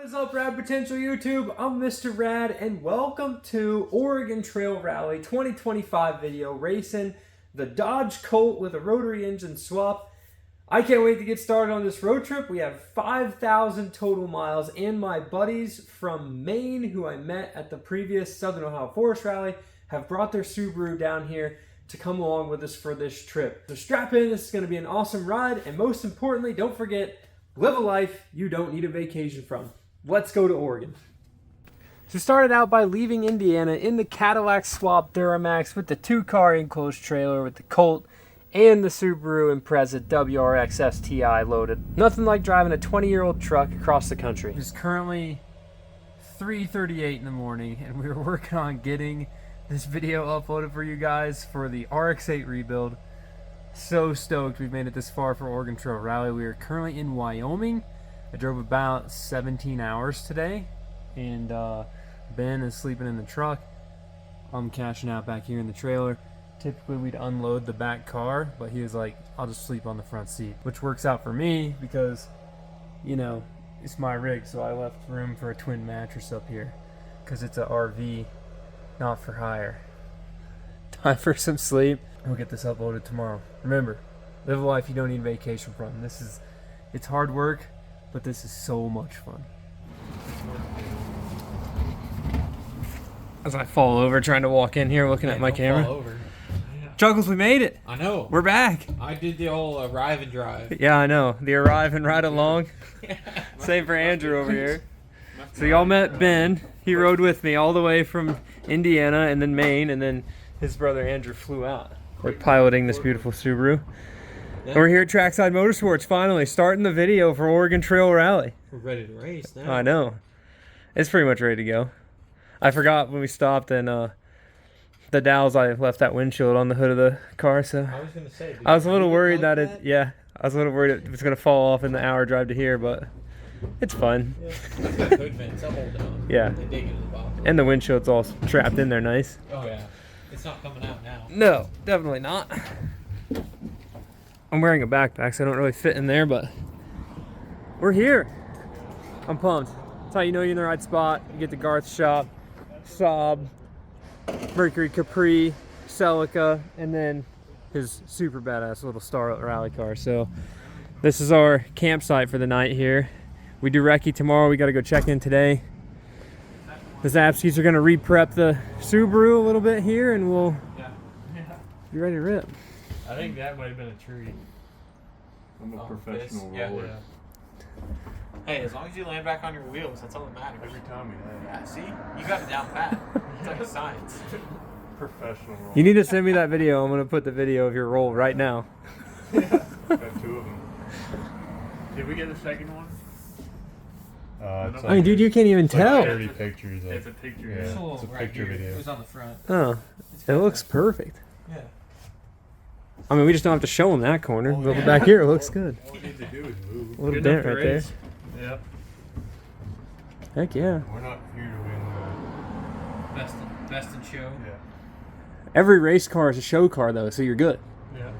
is up, Rad Potential YouTube? I'm Mr. Rad, and welcome to Oregon Trail Rally 2025 video, racing the Dodge Colt with a rotary engine swap. I can't wait to get started on this road trip. We have 5,000 total miles, and my buddies from Maine, who I met at the previous Southern Ohio Forest Rally, have brought their Subaru down here to come along with us for this trip. So strap in, this is going to be an awesome ride, and most importantly, don't forget, live a life you don't need a vacation from. Let's go to Oregon. So started out by leaving Indiana in the Cadillac Swap Duramax with the 2-car enclosed trailer with the Colt and the Subaru Impreza WRX STI loaded. Nothing like driving a 20-year-old truck across the country. It's currently 3:38 in the morning, and we were working on getting this video uploaded for you guys for the RX-8 rebuild. So stoked we've made it this far for Oregon Trail Rally. We are currently in Wyoming. I drove about 17 hours today, and Ben is sleeping in the truck. I'm cashing out back here in the trailer. Typically we'd unload the back car, but he was like, I'll just sleep on the front seat, which works out for me because, you know, it's my rig, so I left room for a twin mattress up here because it's a RV, not for hire. Time for some sleep. We'll get this uploaded tomorrow. Remember, live a life you don't need vacation from. It's hard work, but this is so much fun. As I fall over trying to walk in here looking at my camera. Fall over. Yeah. Chuckles, we made it. I know. We're back. I did the old arrive and drive. Yeah, I know. The arrive and ride along. Same for Andrew over here. So y'all met Ben. He rode with me all the way from Indiana and then Maine, and then his brother Andrew flew out. We're piloting this beautiful Subaru. And we're here at Trackside Motorsports, finally starting the video for Oregon Trail Rally. We're ready to race now. I know. It's pretty much ready to go. I forgot when we stopped, and the dowels, I left that windshield on the hood of the car, so I was gonna say, I was a little worried that I was a little worried it was gonna fall off in the hour drive to here, but it's fun. Yeah. That's got hood vents. I'll hold down. Yeah. They dig into the bottom. And the windshield's all trapped in there nice. Oh yeah. It's not coming out now. No, definitely not. I'm wearing a backpack, so I don't really fit in there, but we're here. I'm pumped. That's how you know you're in the right spot. You get the Garth shop, Saab, Mercury Capri, Celica, and then his super badass little Starlet rally car. So this is our campsite for the night here. We do recce tomorrow. We got to go check in today. The Zapskis are going to re-prep the Subaru a little bit here, and we'll be ready to rip. I think that might have been a tree. I'm a professional Yeah, roller. yeah. Hey, as long as you land back on your wheels, that's all that matters. Every time we have. Yeah, see? You got it down pat. It's like a science. Professional roller. You need to send me that video. I'm going to put the video of your roll right now. Got 2 of them. Did we get a second one? It's I mean, dude, you can't even it's like tell. 30 pictures. It's a picture. Yeah. Yeah. It's a right picture here. video. It was on the front. Oh, it looks perfect. Yeah. I mean, we just don't have to show them that corner. Oh, But yeah. back here, it looks good. All we need to do is move. A little Good dent enough to right there. race. Yep. Heck yeah. We're not here to win. Best in show. Yeah. Every race car is a show car, though, so you're good. Yeah.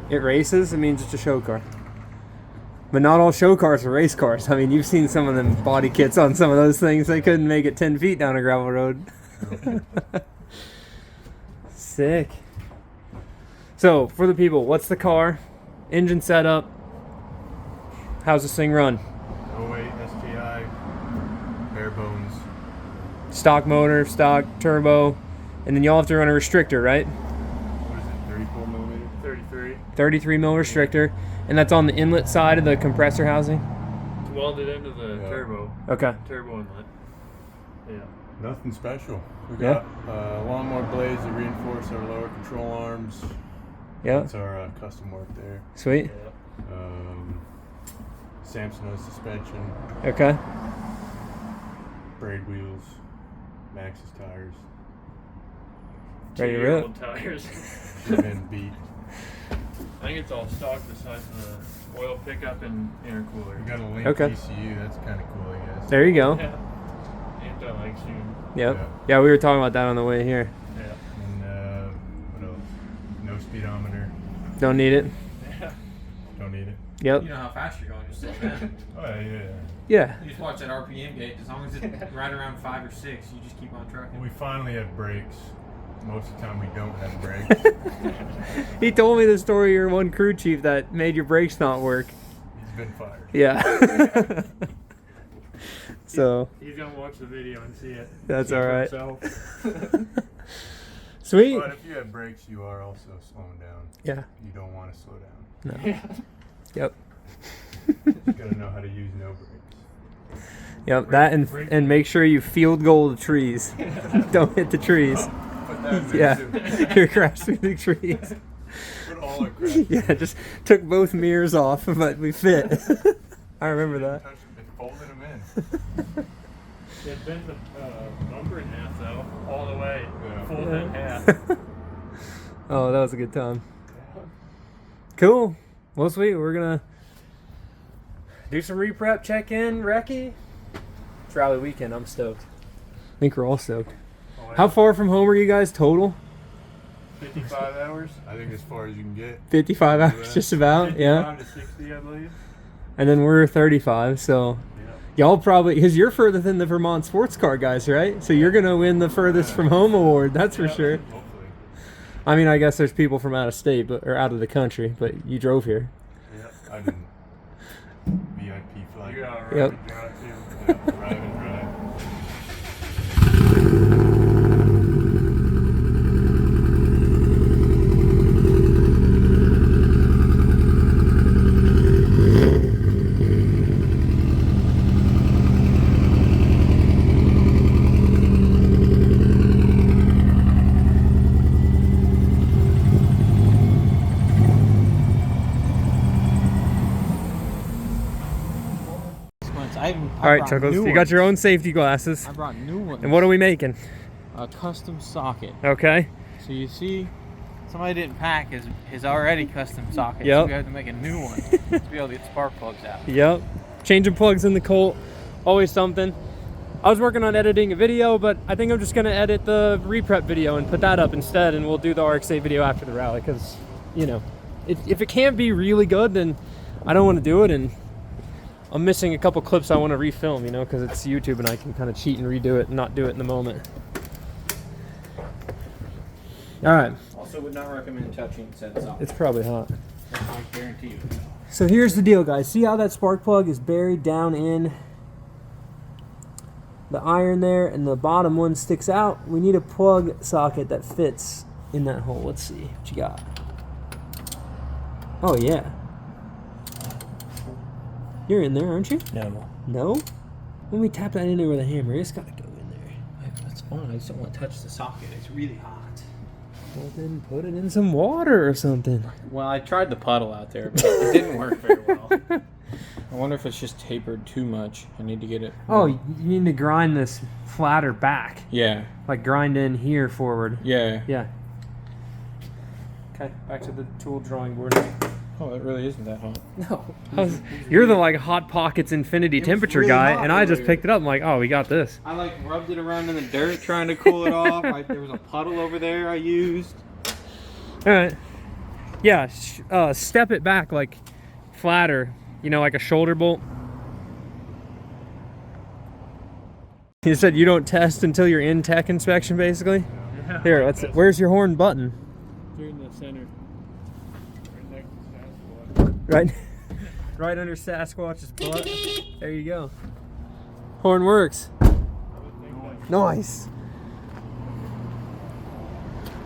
It races, it means it's a show car. But not all show cars are race cars. I mean, you've seen some of them body kits on some of those things. They couldn't make it 10 feet down a gravel road. Sick. So, for the people, what's the car? Engine setup? How's this thing run? 08 STI. Bare bones. Stock motor, stock turbo, and then you'll have to run a restrictor, right? What is it? 34 millimeter? 33. 33 mil restrictor, and that's on the inlet side of the compressor housing. It's welded into the Yeah. turbo. Okay. Turbo inlet. Yeah. Nothing special. We Yeah. got lawnmower blades that reinforce our lower control arms. Yeah. That's our custom work there. Sweet. Yeah. Samsonite suspension. Okay. Braid wheels. Maxxis tires. Ready to 2-year-old rip. tires. They've been beat. I think it's all stock besides the oil pickup and intercooler. We got a link Okay. ECU. That's kind of cool, I guess. There you go. Yeah. Anti-lag soon. Yep. Yeah. Yeah, we were talking about that on the way here. Yeah. And what else? No speedometer. Don't need it. Yeah. Don't need it. Yep. You know how fast you're going, just slow down. Oh yeah. Yeah. You just watch that RPM gauge. As long as it's right around 5 or 6, you just keep on trucking. We finally have brakes. Most of the time we don't have brakes. He told me the story of your one crew chief that made your brakes not work. He's been fired. Yeah. So. He's gonna watch the video and see it. That's See all for right. himself. Sweet. But if you have brakes, you are also slowing down. Yeah. You don't want to slow down. No. Yep. You gotta know how to use no brakes. Yep. That and make sure you field goal the trees. Don't hit the trees. Put that in there Yeah. too. You're crashing through the trees. Put all our crap. Yeah. Just took both mirrors off, but we fit. I remember that. They folded them in. It bent the bumper in half though, all the way. Yeah. Folded in Yeah. half. Oh, that was a good time. Cool. Well, sweet. We're gonna do some re-prep, check in, recce. It's rally weekend. I'm stoked. I think we're all stoked. Oh, yeah. How far from home are you guys total? 55 hours? I think as far as you can get. 55 hours, just about. 55 Yeah. to 60, I believe. And then we're 35. So Yeah. y'all probably, because you're further than the Vermont sports car guys, right? So you're gonna win the furthest from home award. That's for Yeah. sure. Hopefully. I mean, I guess there's people from out of state, or out of the country, but you drove here. Yeah. I didn't. VIP flight. You got Yep. right drive too. Yeah, drive and drive. All right, Chuckles, you got your own safety glasses. I brought new ones. And what are we making? A custom socket. Okay. So you see, somebody didn't pack his already custom socket. Yep. So we have to make a new one to be able to get spark plugs out. Yep. Changing plugs in the Colt, always something. I was working on editing a video, but I think I'm just gonna edit the re-prep video and put that up instead, and we'll do the RX-8 video after the rally, because, you know, if it can't be really good, then I don't want to do it, and I'm missing a couple clips I want to refilm, you know, because it's YouTube and I can kind of cheat and redo it and not do it in the moment. All right. Also would not recommend touching said socket. It's probably hot. I guarantee you. So here's the deal, guys. See how that spark plug is buried down in the iron there, and the bottom one sticks out? We need a plug socket that fits in that hole. Let's see what you got. Oh, yeah. You're in there, aren't you? No. No? When we tap that in there with a hammer, it's got to go in there. That's fine. I just don't want to touch the socket. It's really hot. Well, then put it in some water or something. Well, I tried the puddle out there, but it didn't work very well. I wonder if it's just tapered too much. I need to get it. Oh, you need to grind this flatter back. Yeah. Like grind in here forward. Yeah. Yeah. Okay, back to the tool drawing board. Oh, it really isn't that hot. No. You're the like Hot Pockets infinity It was temperature really guy, hot and I just earlier. picked it up. I'm like, oh, we got this. I like rubbed it around in the dirt trying to cool it off. There was a puddle over there I used. All right. Yeah, step it back like flatter, you know, like a shoulder bolt. You said you don't test until you're in tech inspection, basically? Yeah. Here, where's your horn button? Here in the center. Right next to Sasquatch. Right, right under Sasquatch's butt. There you go. Horn works. I would think that's Nice.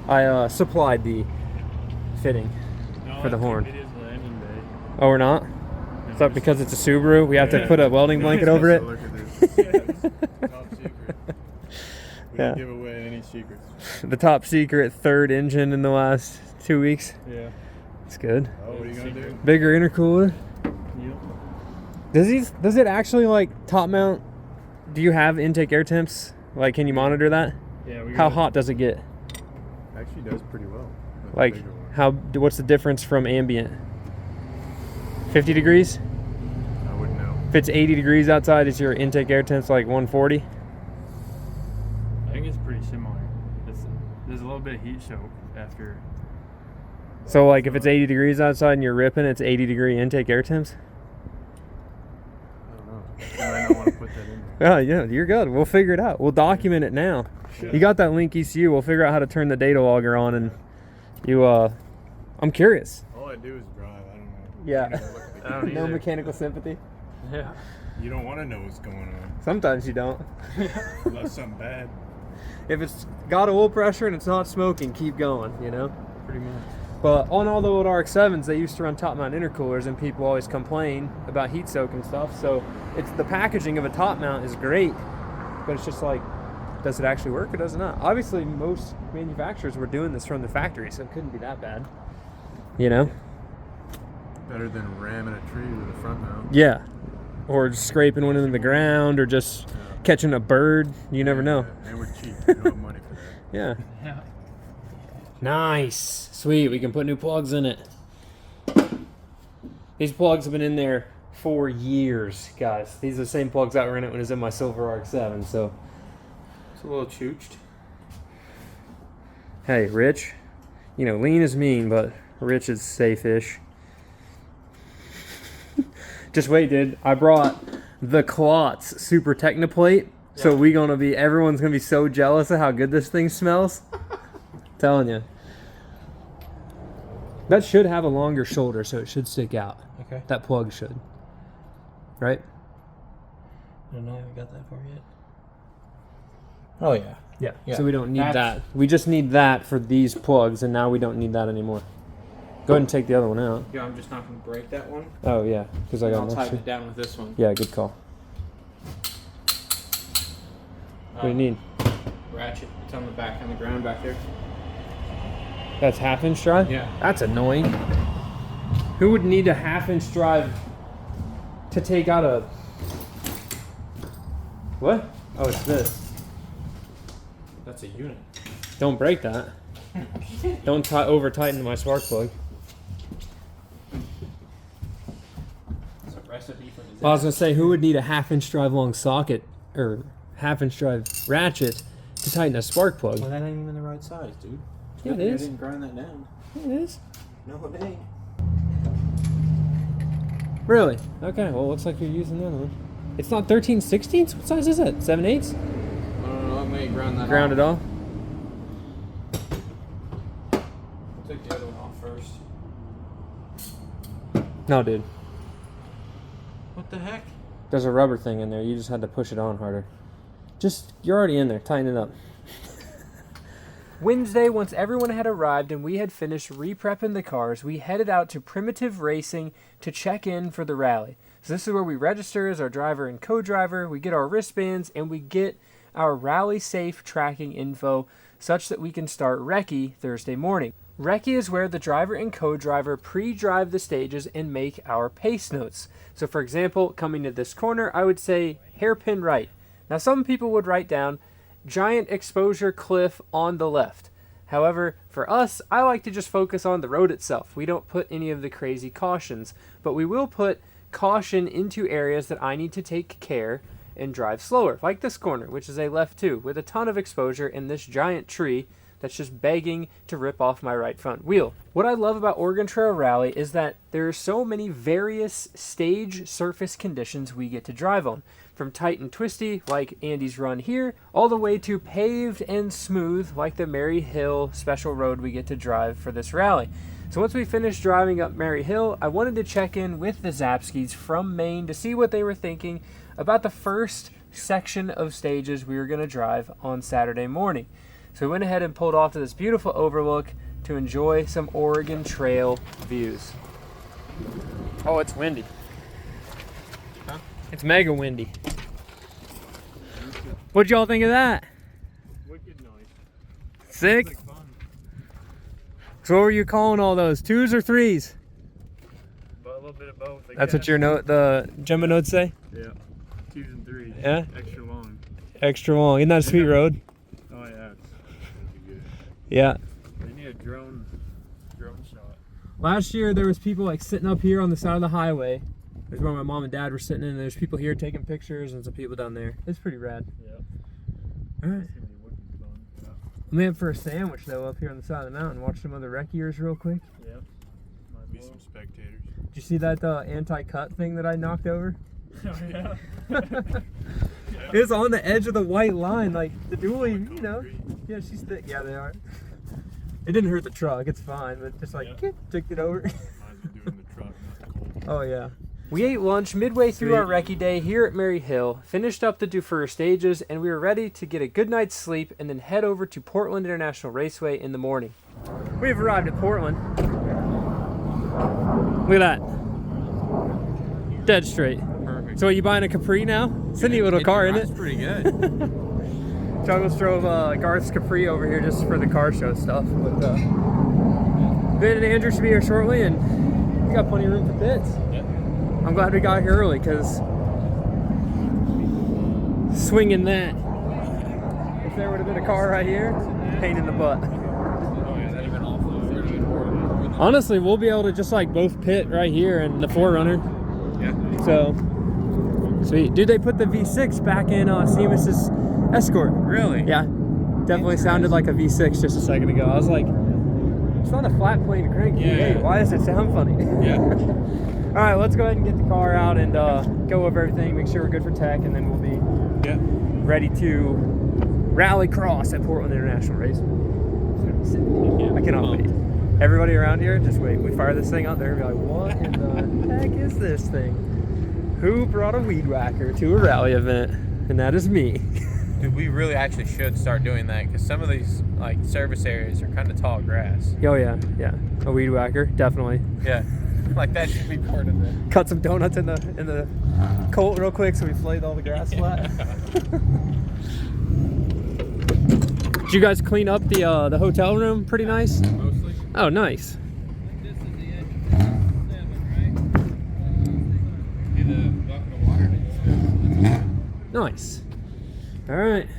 I supplied the fitting No, for the I think horn. It is the engine bay. Oh, we're not? Is that because it's a Subaru? We have to put a welding blanket over it? Look at this. Top secret. We Yeah. don't give away any secrets. The top secret third engine in the last 2 weeks. Yeah. It's good. Oh, what are you gonna do? Bigger intercooler. Yep. Does it actually like top mount? Do you have intake air temps? Like, can you monitor that? Yeah. How hot does it get? Actually does pretty well. with the Like, bigger one. what's the difference from ambient? 50 degrees? I wouldn't know. If it's 80 degrees outside, is your intake air temps like 140? I think it's pretty similar. There's a little bit of heat soak after. So like if it's 80 degrees outside and you're ripping, it's 80 degree intake air temps? I don't know. In my might not want to put that in. Oh, yeah, you're good. We'll figure it out. We'll document it now. You got that link ECU. We'll figure out how to turn the data logger on, and you, I'm curious. All I do is drive. I don't know. Yeah. I don't look at the I don't gears. No either. mechanical sympathy. Yeah. You don't want to know what's going on Sometimes you don't. unless something bad. If it's got oil pressure and it's not smoking, keep going, you know? Pretty much. But on all the old RX-7s, they used to run top mount intercoolers, and people always complain about heat soak and stuff. So it's the packaging of a top mount is great, but it's just like, does it actually work or does it not? Obviously, most manufacturers were doing this from the factory, so it couldn't be that bad. You know? Better than ramming a tree with a front mount. Yeah. Or just scraping one into the ground, or just catching a bird. You never know. Yeah, and we're cheap. We don't have money for that. Yeah. Yeah. Nice. Sweet. We can put new plugs in it. These plugs have been in there for years, guys. These are the same plugs that were in it when it was in my silver RX-7, so. It's a little chooched. Hey, Rich. You know, lean is mean, but Rich is safe-ish. Just wait, dude. I brought the Klotz Super Technoplate. So everyone's gonna be so jealous of how good this thing smells. Telling you. That should have a longer shoulder, so it should stick out. Okay. That plug should. Right? I don't know if we got that far yet. Oh, yeah. Yeah. Yeah. So we don't need That's- that. We just need that for these plugs, and now we don't need that anymore. Go ahead and take the other one out. Yeah, I'm just not going to break that one. Oh, yeah. Because I got I'll more tighten shit. it down with this one. Yeah, good call. What do you need? Ratchet. It's on the back, on the ground back there. That's half-inch drive? Yeah. That's annoying. Who would need a half-inch drive to take out a... What? Oh, it's this. That's a unit. Don't break that. Don't over-tighten my spark plug. It's a recipe for disaster. I was going to say, who would need a half-inch drive long socket, or half-inch drive ratchet to tighten a spark plug? Well, that ain't even the right size, dude. Yeah, it Good thing I is. didn't grind that down. It is. No, it ain't. Really? Okay, well, looks like you're using the other one. It's not 13/16? What size is it? 7/8? No, let me ground that Ground it off? I'll take the other one off first. No, dude. What the heck? There's a rubber thing in there. You just had to push it on harder. You're already in there. Tighten it up. Wednesday, once everyone had arrived and we had finished re-prepping the cars, we headed out to Primitive Racing to check in for the rally. So this is where we register as our driver and co-driver, we get our wristbands, and we get our rally safe tracking info such that we can start recce Thursday morning. Recce is where the driver and co-driver pre-drive the stages and make our pace notes. So for example, coming to this corner, I would say hairpin right. Now some people would write down giant exposure cliff on the left. However, for us, I like to just focus on the road itself. We don't put any of the crazy cautions, but we will put caution into areas that I need to take care and drive slower, like this corner, which is a left 2 with a ton of exposure and this giant tree that's just begging to rip off my right front wheel. What I love about Oregon Trail Rally is that there are so many various stage surface conditions we get to drive on. From tight and twisty, like Andy's run here, all the way to paved and smooth, like the Mary Hill special road we get to drive for this rally. So once we finished driving up Mary Hill, I wanted to check in with the Zapskis from Maine to see what they were thinking about the first section of stages we were going to drive on Saturday morning. So we went ahead and pulled off to this beautiful overlook to enjoy some Oregon Trail views. Oh, it's windy. Huh? It's mega windy. What'd y'all think of that? Wicked noise. Sick? Like fun. So what were you calling all those? 2s or 3s? But a little bit of both. I That's guess. what the Gemma notes say? Yeah. 2s and 3s. Yeah? Extra long. Extra long. Isn't that a sweet road? Oh yeah. Yeah. They need a drone shot. Last year there was people like sitting up here on the side of the highway. There's where my mom and dad were sitting and there's people here taking pictures and some people down there. It's pretty rad. Yeah. Alright. It's gonna be wicked fun. Yeah. I'm in for a sandwich though up here on the side of the mountain. Watch some other recceers real quick. Yeah. Might as Be well. some spectators. Did you see that anti-cut thing that I knocked over? Oh, yeah. It's on the edge of the white line, like the dually, you know. Yeah, she's thick. Yeah, they are. It didn't hurt the truck. It's fine, but just like ticked it over. Oh yeah. We ate lunch midway through our recce day here at Mary Hill, finished up the Dufour stages, and we were ready to get a good night's sleep and then head over to Portland International Raceway in the morning. We've arrived at Portland. Look at that. Dead straight. Perfect. So are you buying a Capri now? It's a neat little car, isn't it? It's pretty good. Chuggles drove Garth's Capri over here just for the car show stuff. But Ben and Andrew should be here shortly, and we got plenty of room for pits. Yeah. I'm glad we got here early, because swinging that, if there would have been a car right here, pain in the butt. Oh yeah, that'd have been awful. Honestly, we'll be able to just like both pit right here in the 4Runner. Yeah. So, sweet. Dude, they put the V6 back in Seamus's Escort. Really? Yeah. Definitely sounded like a V6 just a second ago. I was like, it's not a flat plane crank V8. Why does it sound funny? Yeah. All right, let's go ahead and get the car out and go over everything, make sure we're good for tech, and then we'll be ready to rally cross at Portland International Race. I cannot wait. Everybody around here, just wait. We fire this thing out there and be like, what in the heck is this thing? Who brought a weed whacker to a rally event? And that is me. Dude, we really actually should start doing that, because some of these like service areas are kind of tall grass. Oh yeah, yeah. A weed whacker, definitely. Yeah. Like that should be part of it. Cut some donuts in the Colt real quick so we flayed all the grass flat. Did you guys clean up the hotel room pretty nice? Mostly. Oh, nice. This is the edge of 7, right? See the bucket of water. Nice. All right.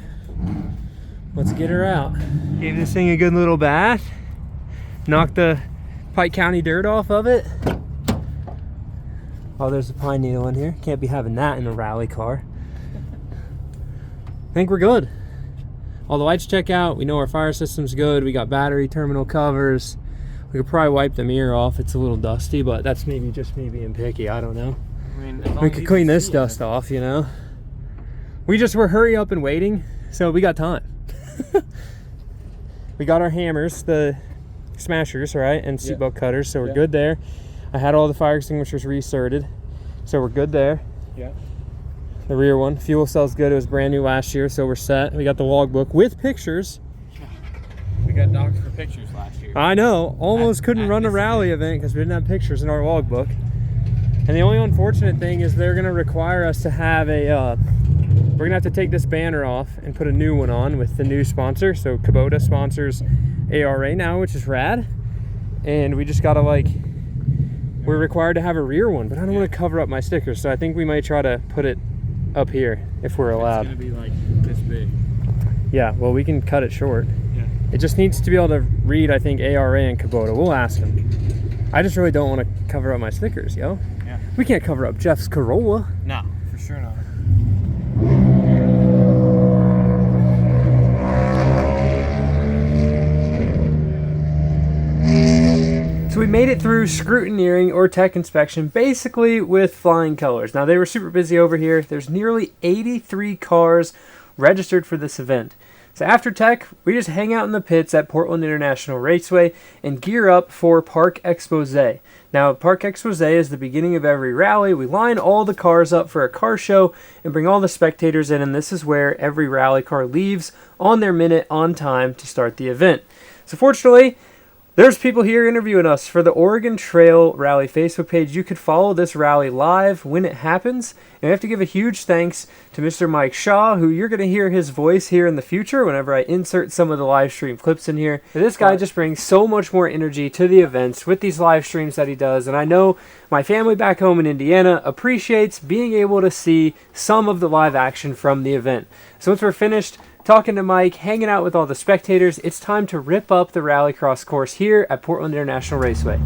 Let's get her out. Gave this thing a good little bath. Knock the Pike County dirt off of it. Oh, there's a pine needle in here. Can't be having that in a rally car. I think we're good. All the lights check out. We know our fire system's good. We got battery terminal covers. We could probably wipe the mirror off. It's a little dusty, but that's maybe just me being picky. I don't know. I mean, We could clean this dust off, you know. We just were hurry up and waiting, so we got time. We got our hammers, the smashers, right, and seatbelt cutters, so we're good there. I had all the fire extinguishers reserted, so we're good there. Yeah. The rear one, fuel cell's good. It was brand new last year, so we're set. We got the logbook with pictures. We got docs for pictures last year. I know, almost couldn't run a rally event because we didn't have pictures in our logbook. And the only unfortunate thing is they're gonna require us to have a, we're gonna have to take this banner off and put a new one on with the new sponsor. So Kubota sponsors ARA now, which is rad. And we just gotta like, we're required to have a rear one, but I don't want to cover up my stickers, so I think we might try to put it up here if we're allowed. It's gonna be like this big. Yeah, well, we can cut it short. Yeah. It just needs to be able to read, I think, ARA and Kubota. We'll ask them. I just really don't want to cover up my stickers, yo. Yeah. We can't cover up Jeff's Corolla. No, for sure not. So we made it through scrutineering or tech inspection basically with flying colors. Now they were super busy over here. There's nearly 83 cars registered for this event. So after tech, we just hang out in the pits at Portland International Raceway and gear up for Park Exposé. Now Park Exposé is the beginning of every rally. We line all the cars up for a car show and bring all the spectators in, and this is where every rally car leaves on their minute on time to start the event. So fortunately, there's people here interviewing us for the Oregon Trail Rally Facebook page. You could follow this rally live when it happens. And we have to give a huge thanks to Mr. Mike Shaw, who you're going to hear his voice here in the future whenever I insert some of the live stream clips in here. This guy just brings so much more energy to the events with these live streams that he does. And I know my family back home in Indiana appreciates being able to see some of the live action from the event. So once we're finished talking to Mike, hanging out with all the spectators, it's time to rip up the rallycross course here at Portland International Raceway.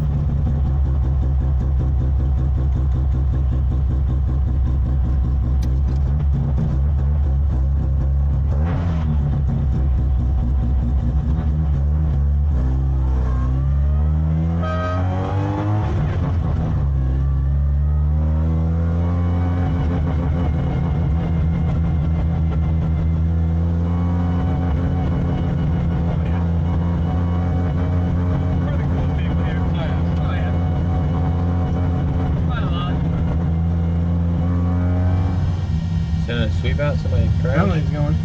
about? Somebody crashed? Somebody's going.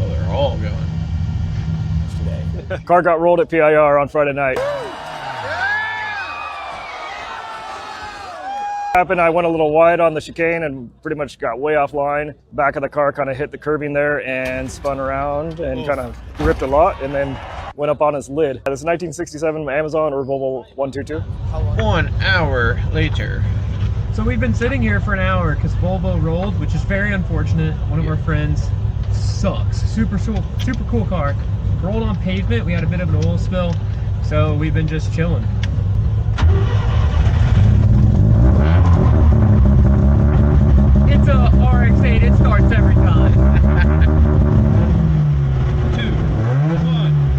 Oh, they're all going. Today. Car got rolled at PIR on Friday night. Happened, I went a little wide on the chicane and pretty much got way offline. Back of the car kind of hit the curbing there and spun around and kind of ripped a lot and then went up on his lid. It's a 1967 Amazon or Volvo 122. 1 hour later. So we've been sitting here for an hour because Volvo rolled, which is very unfortunate. One of our friends sucks. Super cool car. Rolled on pavement. We had a bit of an oil spill, so we've been just chilling. It's a RX-8. It starts every time. 2, 1.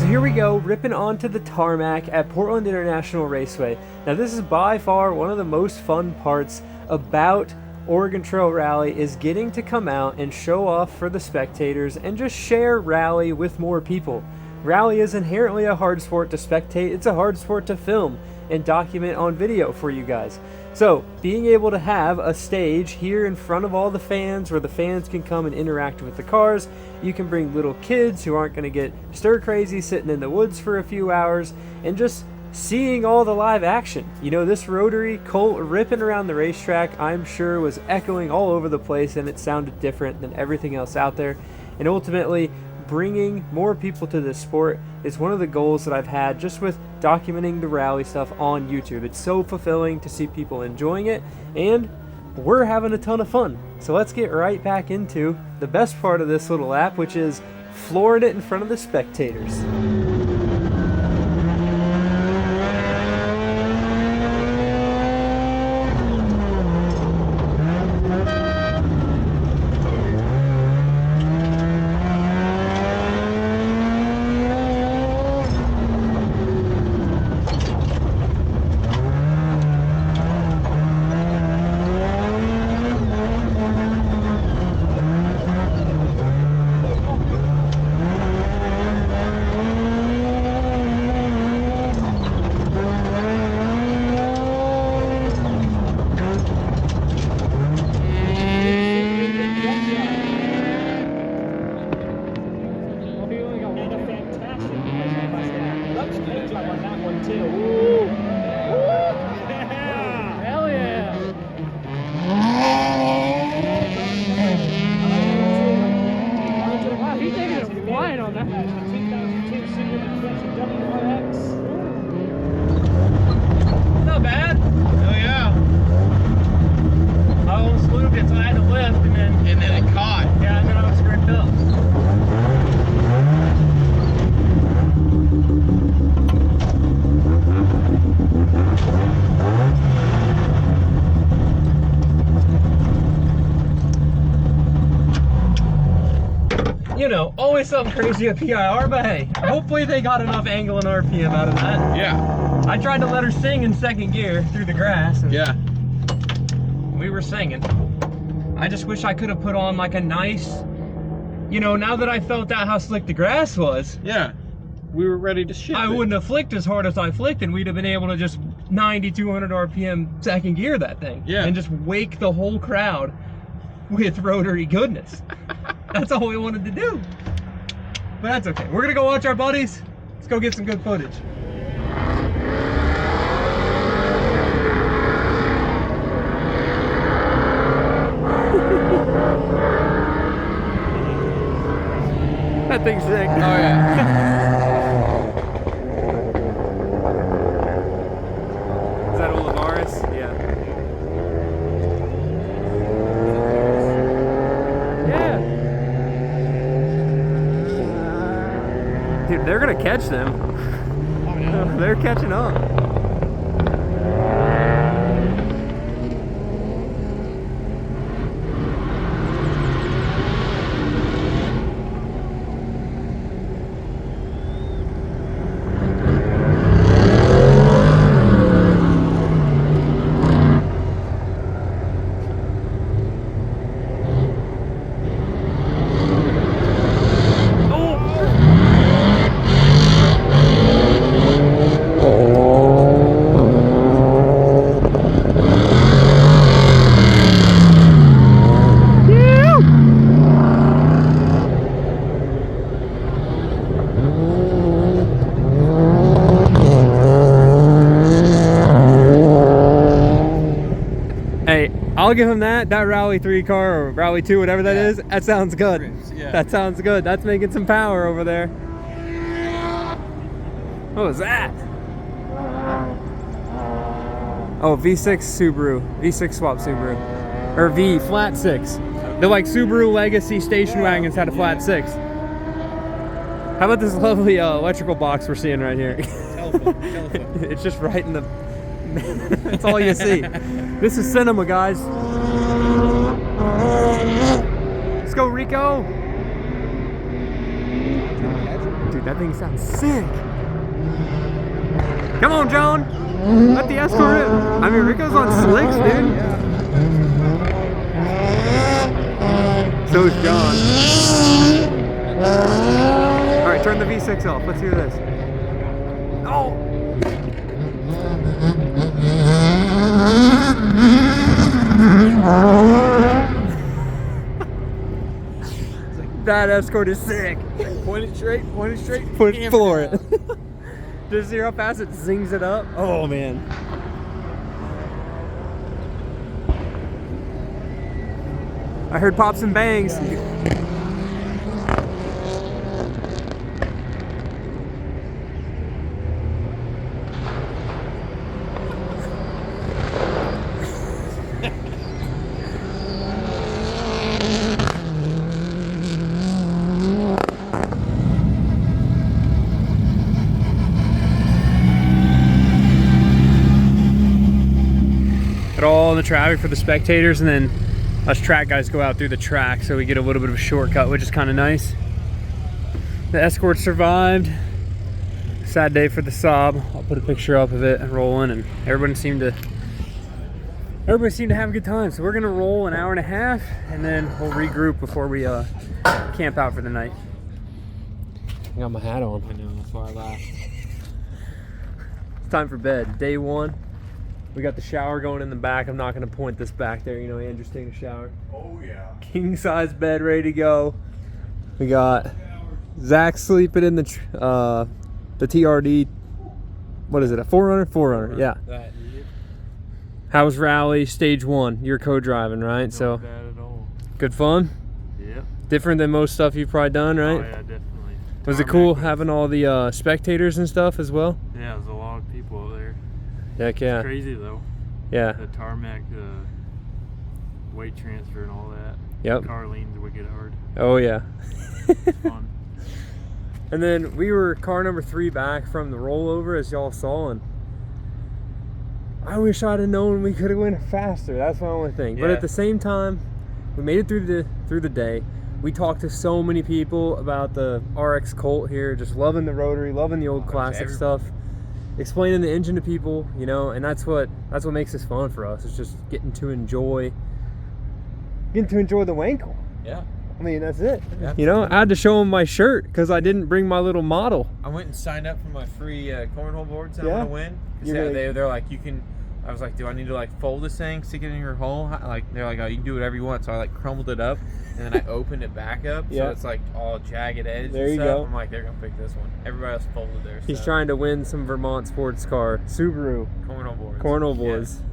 Here we go, ripping onto the tarmac at Portland International Raceway. Now this is by far one of the most fun parts about Oregon Trail Rally is getting to come out and show off for the spectators and just share rally with more people. Rally is inherently a hard sport to spectate. It's a hard sport to film and document on video for you guys. So being able to have a stage here in front of all the fans where the fans can come and interact with the cars, you can bring little kids who aren't going to get stir crazy sitting in the woods for a few hours and just seeing all the live action. You know, this rotary Colt ripping around the racetrack, I'm sure was echoing all over the place and it sounded different than everything else out there. And ultimately, bringing more people to this sport is one of the goals that I've had just with documenting the rally stuff on YouTube. It's so fulfilling to see people enjoying it, and we're having a ton of fun. So let's get right back into the best part of this little lap, which is flooring it in front of the spectators. Not bad. Oh yeah. I almost moved it, so I had to lift, and then it caught. yeah, and then I was scraped up. You know, always something crazy at PIR, but hey, hopefully they got enough angle and RPM out of that. Yeah. I tried to let her sing in second gear through the grass. And Yeah. we were singing. I just wish I could have put on like a nice, you know, now that I felt out how slick the grass was. Yeah. We were ready to ship I it. wouldn't have flicked as hard as I flicked, and we'd have been able to just 90, 200 RPM second gear that thing. Yeah. And just wake the whole crowd with rotary goodness. That's all we wanted to do. But that's okay. We're gonna go watch our buddies. Let's go get some good footage. That thing's sick. Oh yeah. Is that Olivares? Yeah. Yeah. Dude, they're gonna catch them. Oh, yeah. They're catching up. Hey, I'll give him that. That Rally 3 car, or Rally 2, whatever that is, that sounds good. Yeah. That sounds good. That's making some power over there. What was that? Oh, V6 Subaru. V6 swap Subaru. Or V, flat 6. The like Subaru Legacy station wagons had a flat 6. How about this lovely electrical box we're seeing right here? Telephone. It's just right in the... That's all you see. This is cinema, guys. Let's go, Rico. Dude, that thing sounds sick. Come on, John. Let the Escort in. I mean, Rico's on slicks, dude. So is John. All right, turn the V6 off. Let's hear this. Oh. That Escort is sick. Point it straight. Floor it. Just hear how fast it zings it up. Oh man. I heard pops and bangs. At all the traffic for the spectators, and then us track guys go out through the track, so we get a little bit of a shortcut, which is kind of nice. The Escort survived. Sad day for the Saab. I'll put a picture up of it and rolling, and everybody seemed to have a good time. So we're gonna roll an hour and a half, and then we'll regroup before we camp out for the night. I got my hat on. I know, that's why I laughed. It's time for bed. Day one. We got the shower going in the back. I'm not going to point this back there. You know, Andrew's taking a shower. Oh, yeah. King size bed ready to go. We got Zach sleeping in the TRD. What is it? A 4Runner? 4Runner, yeah. That, yeah. How's Rally Stage 1? You're co-driving, right? Not So bad at all. good fun? Yep. Different than most stuff you've probably done, right? Oh, yeah, definitely. Was it cool having all the spectators and stuff as well? Yeah, there's a lot of people out there. Heck yeah. It's crazy though. Yeah. The tarmac, weight transfer and all that. Yep. The car leans wicked hard. Oh yeah. It's fun. And then we were car number 3 back from the rollover, as y'all saw, and I wish I'd have known we could have went faster. That's my only thing. But Yeah. at the same time, we made it through the day. We talked to so many people about the RX Colt here, just loving the rotary, loving the old classic stuff. explaining the engine to people, you know, and that's what makes this fun for us. It's just getting to enjoy the Wankel. Yeah. I mean, that's it. Yeah. You know, I had to show them my shirt because I didn't bring my little model. I went and signed up for my free cornhole boards that Yeah? I'm gonna win. 'Cause they're like, you can. I was like, do I need to like fold this thing, stick it in your hole? Like they're like, oh, you can do whatever you want. So I like crumbled it up, and then I opened it back up, Yeah. so it's like all jagged edge. There and you stuff. go. I'm like, they're gonna pick this one. Everybody else folded theirs. He's trying to win some Vermont sports car Subaru cornhole boards. cornhole boards. Yeah.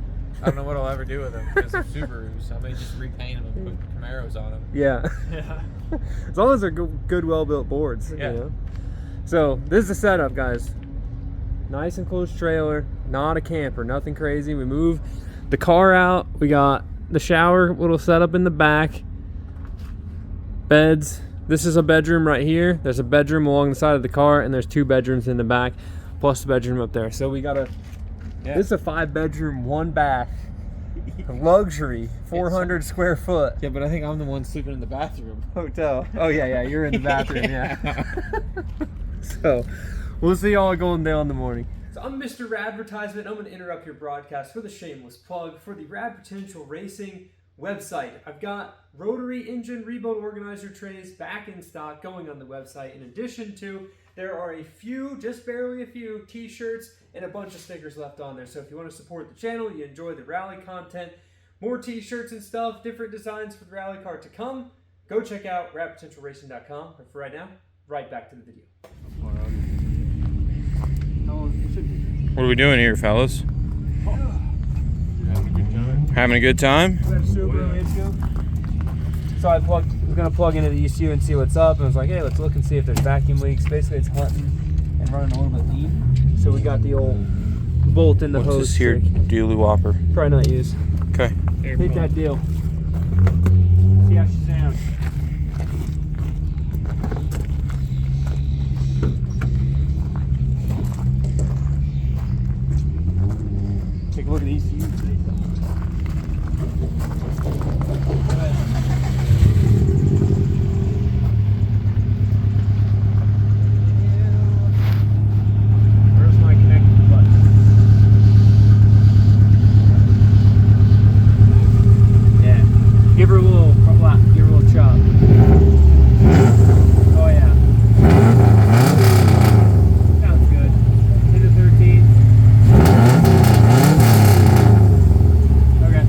I don't know what I'll ever do with them because they're Subarus. I may just repaint them and put Camaros on them. Yeah. Yeah. As long as they're good, well-built boards. Yeah. You know? So this is the setup, guys. Nice enclosed trailer, not a camper, nothing crazy. We move the car out. We got the shower little setup in the back. Beds. This is a bedroom right here. There's a bedroom along the side of the car, and there's 2 bedrooms in the back, plus the bedroom up there. So we got a. Yeah. This is a 5-bedroom, 1 bath, luxury, 400 square foot. Yeah, but I think I'm the one sleeping in the bathroom. Hotel. Oh yeah, you're in the bathroom, yeah. So, we'll see y'all going down in the morning. So I'm Mr. Radvertisement. I'm going to interrupt your broadcast with a shameless plug for the Rad Potential Racing website. I've got rotary engine rebuild organizer trays back in stock going on the website. In addition to, there are a few, just barely a few, t-shirts and a bunch of stickers left on there. So if you want to support the channel, you enjoy the rally content, more t-shirts and stuff, different designs for the rally car to come, go check out radpotentialracing.com. But for right now, right back to the video. What are we doing here, fellas? Having a good time? So I was going to plug into the ECU and see what's up, and I was like, hey, let's look and see if there's vacuum leaks. Basically, it's hunting and running a little bit deep. So we got the old bolt in the hose. What's this here, stick. Dealy Whopper? Probably not use. Okay. Hit that deal. See how she sounds. Take a look at the ECU. Where's my connecting button? Yeah. Give her a little flap, give her a little chop. Oh yeah. Sounds good. Hit the 13. Okay.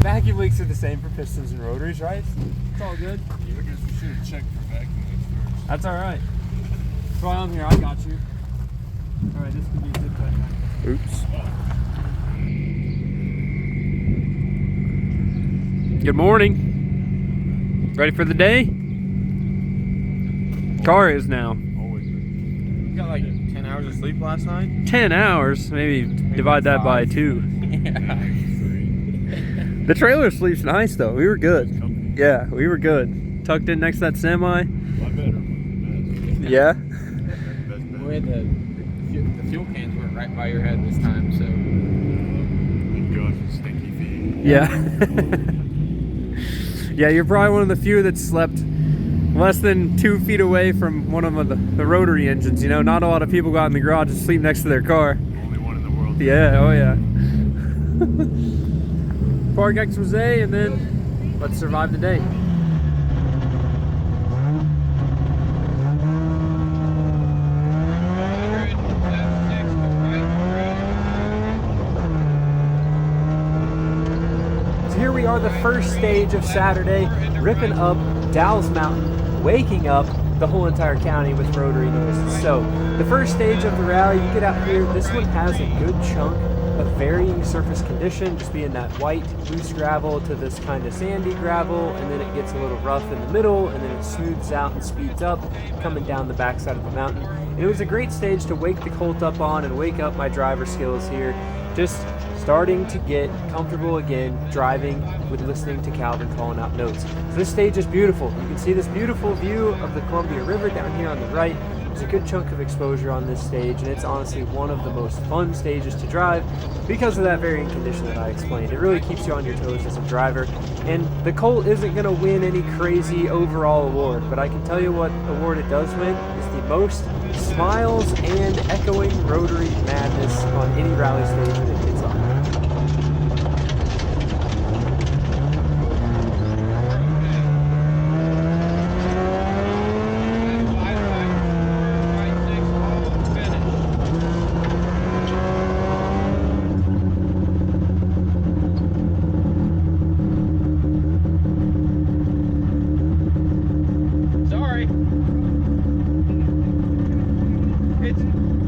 Vacuum leaks are the same for pistons and rotaries, right? It's all good. I guess we should have checked for vacuum leaks first. That's alright. That's why I'm here, I got you. Alright, this could be a good cut. Oops. Good morning. Ready for the day? Car is now. Always. You got like 10 hours of sleep last night? 10 hours. Maybe divide that by 2. Yeah. The trailer sleeps nice though. We were good. Yeah, we were good. Tucked in next to that semi. My bedroom. Yeah. Best We had the fuel cans weren't right by your head this time, so. Oh gosh, stinky feet. Yeah. Yeah, you're probably one of the few that slept less than 2 feet away from one of the rotary engines. You know, not a lot of people go out in the garage and sleep next to their car. Only one in the world. Yeah, oh yeah. Park expose, and then let's survive the day. So here we are, the first stage of Saturday, ripping up Dalles Mountain, waking up the whole entire county with rotary noises. So the first stage of the rally, you get out here, this one has a good chunk of varying surface condition, just being that white loose gravel to this kind of sandy gravel, and then it gets a little rough in the middle, and then it smooths out and speeds up coming down the backside of the mountain. And it was a great stage to wake the colt up on and wake up my driver skills here, just starting to get comfortable again driving with listening to Calvin calling out notes. So this stage is beautiful. You can see this beautiful view of the Columbia River down here on the right. There's a good chunk of exposure on this stage, and it's honestly one of the most fun stages to drive because of that varying condition that I explained. It really keeps you on your toes as a driver, and the Colt isn't going to win any crazy overall award, but I can tell you what award it does win is the most smiles and echoing rotary madness on any rally stage that it gets on.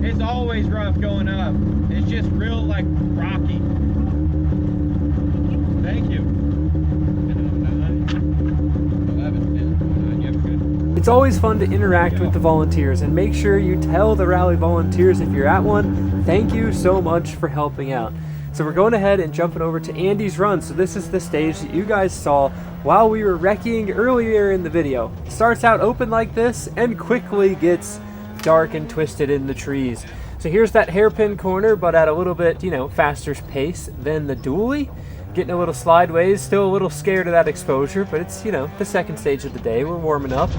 It's always rough going up. It's just real like rocky. Thank you. It's always fun to interact with the volunteers, and make sure you tell the rally volunteers if you're at one, thank you so much for helping out. So we're going ahead and jumping over to Andy's Run. So this is the stage that you guys saw while we were wrecking earlier in the video. It starts out open like this and quickly gets dark and twisted in the trees. So here's that hairpin corner, but at a little bit, faster pace than the dually. Getting a little slideways, still a little scared of that exposure, but it's, the second stage of the day. We're warming up.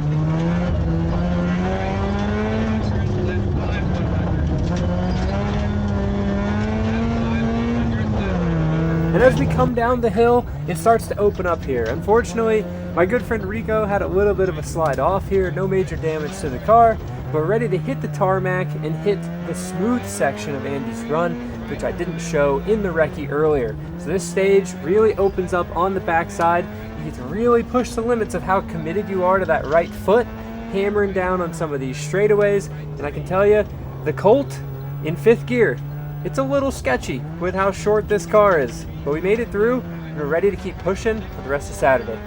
And as we come down the hill, it starts to open up here. Unfortunately, my good friend Rico had a little bit of a slide off here, no major damage to the car. We're ready to hit the tarmac and hit the smooth section of Andy's Run, which I didn't show in the recce earlier. So this stage really opens up on the backside. You get to really push the limits of how committed you are to that right foot, hammering down on some of these straightaways. And I can tell you, the Colt in 5th gear, it's a little sketchy with how short this car is. But we made it through, and we're ready to keep pushing for the rest of Saturday.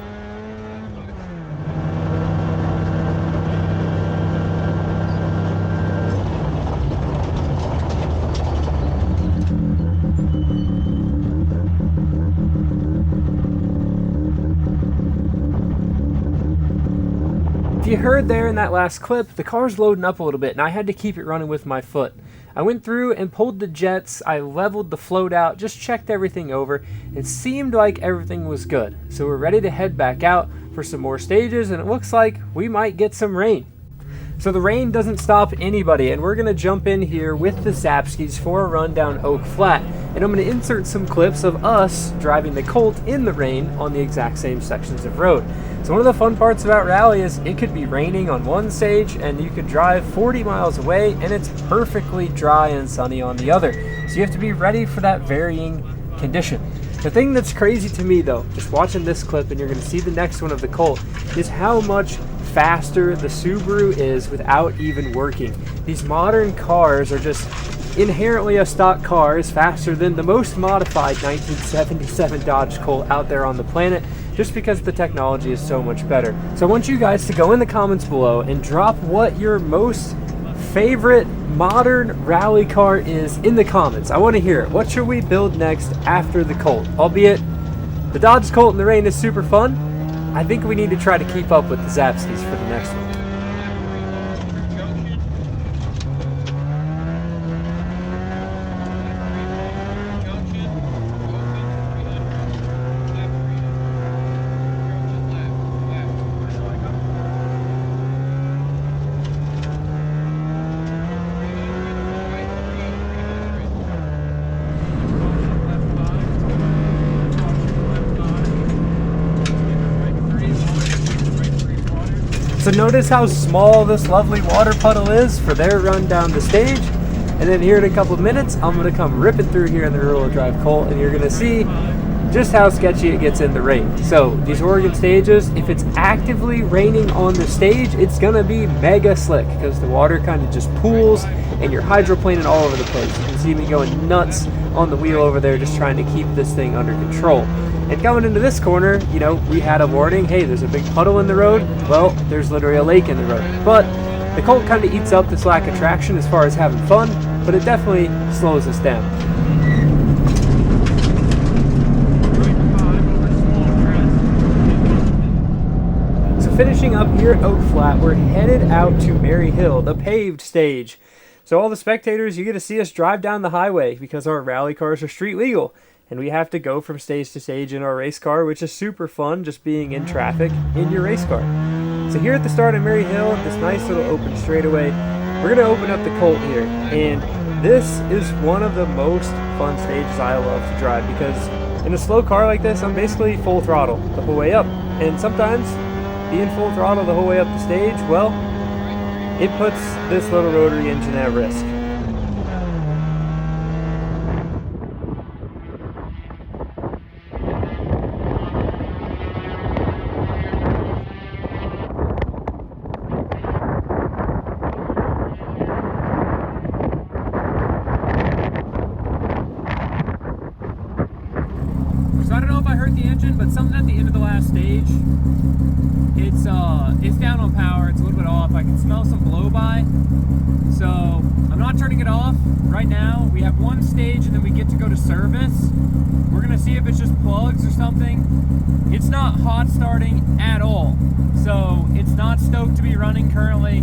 If you heard there in that last clip, the car's loading up a little bit and I had to keep it running with my foot. I went through and pulled the jets, I leveled the float out, just checked everything over. It seemed like everything was good. So we're ready to head back out for some more stages, and it looks like we might get some rain. So the rain doesn't stop anybody, and we're gonna jump in here with the Zapskis for a run down Oak Flat. And I'm gonna insert some clips of us driving the Colt in the rain on the exact same sections of road. So one of the fun parts about rally is it could be raining on one stage and you could drive 40 miles away and it's perfectly dry and sunny on the other. So you have to be ready for that varying condition. The thing that's crazy to me though, just watching this clip, and you're gonna see the next one of the Colt, is how much faster the Subaru is without even working. These modern cars are just inherently, a stock car is faster than the most modified 1977 Dodge Colt out there on the planet, just because the technology is so much better. So I want you guys to go in the comments below and drop what your most favorite modern rally car is in the comments. I want to hear it. What should we build next after the Colt? Albeit the Dodge Colt in the rain is super fun, I think we need to try to keep up with the Zapskis for the next one. So notice how small this lovely water puddle is for their run down the stage. And then here in a couple of minutes, I'm gonna come ripping through here in the rear-wheel drive Colt, and you're gonna see just how sketchy it gets in the rain. So these Oregon stages, if it's actively raining on the stage, it's gonna be mega slick because the water kind of just pools and you're hydroplaning all over the place. You can see me going nuts on the wheel over there just trying to keep this thing under control. And coming into this corner, you know, we had a warning, hey, there's a big puddle in the road. Well, there's literally a lake in the road. But the Colt kind of eats up this lack of traction as far as having fun, but it definitely slows us down. finishing up here at Oak Flat, we're headed out to Mary Hill, the paved stage. So all the spectators, you get to see us drive down the highway because our rally cars are street legal. And we have to go from stage to stage in our race car, which is super fun, just being in traffic in your race car. So here at the start of Mary Hill, this nice little open straightaway, we're gonna open up the Colt here. And this is one of the most fun stages I love to drive because in a slow car like this, I'm basically full throttle the whole way up. And sometimes being full throttle the whole way up the stage, well, it puts this little rotary engine at risk. So I don't know if I heard the engine, but something at the end of the last stage, it's down on power, it's a little bit off. I can smell some blow by, so I'm not turning it off right now. We have one stage and then we get to go to service. We're gonna see if it's just plugs or something. It's not hot starting at all, so it's not stoked to be running currently.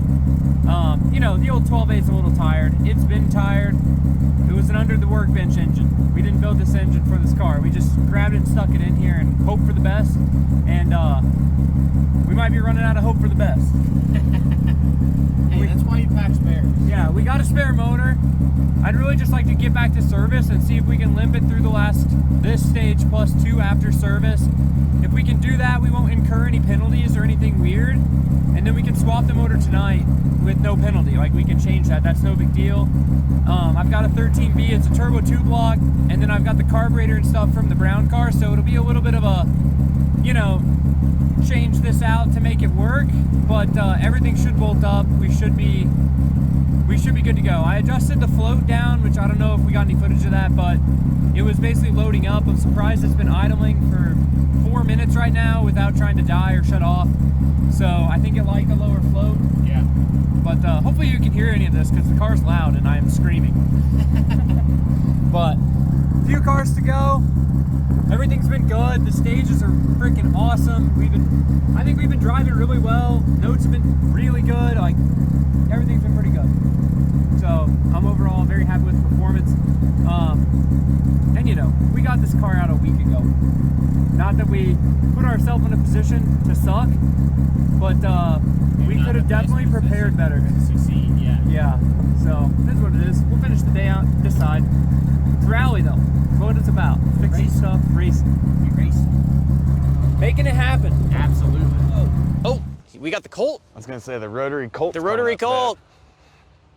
You know, the old 12.8 is a little tired. It's been tired. It was an under the workbench engine. We didn't build this engine for this car. We just grabbed it and stuck it in here and hope for the best. And we might be running out of hope for the best. Hey, that's why you pack spares. Yeah, we got a spare motor. I'd really just like to get back to service and see if we can limp it through this stage plus 2 after service. If we can do that, we won't incur any penalties or anything weird. And then we can swap the motor tonight with no penalty. Like, we can change that. That's no big deal. I've got a 13B. It's a turbo 2-block. And then I've got the carburetor and stuff from the brown car. So it'll be a little bit of a, you know, change this out to make it work. But everything should bolt up. We should be good to go. I adjusted the float down, which I don't know if we got any footage of that, but it was basically loading up. I'm surprised it's been idling for 4 minutes right now without trying to die or shut off. So I think it liked a lower float. Yeah. But hopefully you can hear any of this because the car's loud and I am screaming. But a few cars to go. Everything's been good. The stages are freaking awesome. I think we've been driving really well. Notes have been really good. Like, everything's been pretty good. So I'm overall very happy with the performance. And you know, we got this car out a week ago. Not that we put ourselves in a position to suck, but we could have definitely prepared better. Succeed, yeah. Yeah, so this is what it is. We'll finish the day out this side. It's rally though. That's what it's about. Fixing stuff, racing. Making it happen. Absolutely. Oh, we got the Colt. I was gonna say the rotary Colt. The rotary Colt.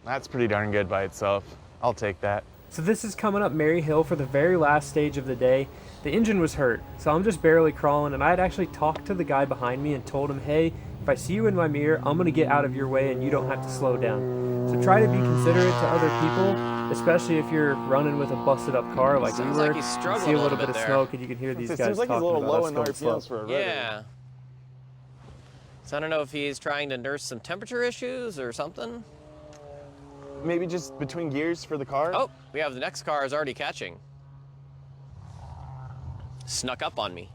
That's pretty darn good by itself. I'll take that. So this is coming up Mary Hill for the very last stage of the day. The engine was hurt, so I'm just barely crawling, and I had actually talked to the guy behind me and told him, hey, if I see you in my mirror, I'm gonna get out of your way and you don't have to slow down. So try to be considerate to other people, especially if you're running with a busted up car like we Sounds were. like he's You struggling see a a little little bit of bit smoke and you can hear these It guys seems like he's a talking little about low us in going slow. RPMs for a rotary. Yeah. So I don't know if he's trying to nurse some temperature issues or something. Maybe just between gears for the car. Oh, we have the next car is already catching. Snuck up on me.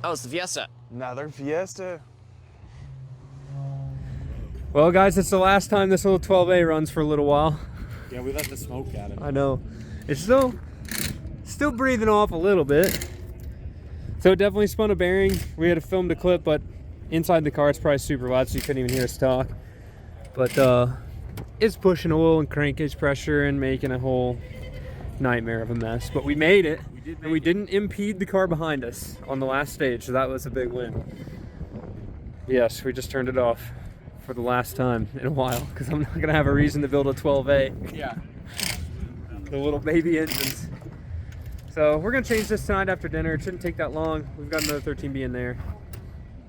Oh, it's the Fiesta. Another Fiesta. Well, guys, it's the last time this little 12A runs for a little while. Yeah, we let the smoke at it. I know. It's still breathing off a little bit. So it definitely spun a bearing. We had to film the clip, but inside the car it's probably super loud, so you couldn't even hear us talk. But it's pushing oil and crankage pressure and making a whole nightmare of a mess. But we made it, and we didn't impede the car behind us on the last stage, so that was a big win. Yes, we just turned it off for the last time in a while, because I'm not gonna have a reason to build a 12A. Yeah. The little baby engines. So we're gonna change this tonight after dinner. It shouldn't take that long. We've got another 13B in there.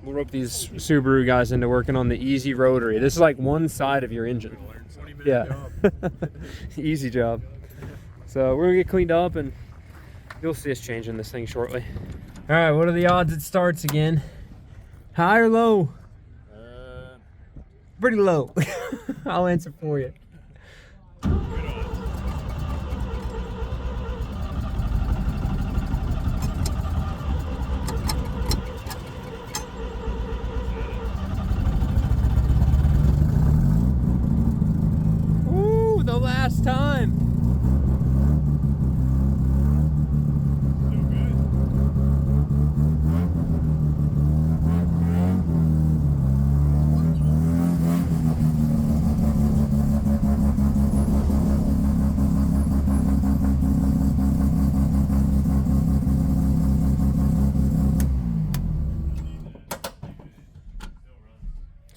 We'll rope these Subaru guys into working on the easy rotary. This is like one side of your engine. Yeah. Easy job. So we're gonna get cleaned up and you'll see us changing this thing shortly. All right, what are the odds it starts again? High or low? Pretty low. I'll answer for you.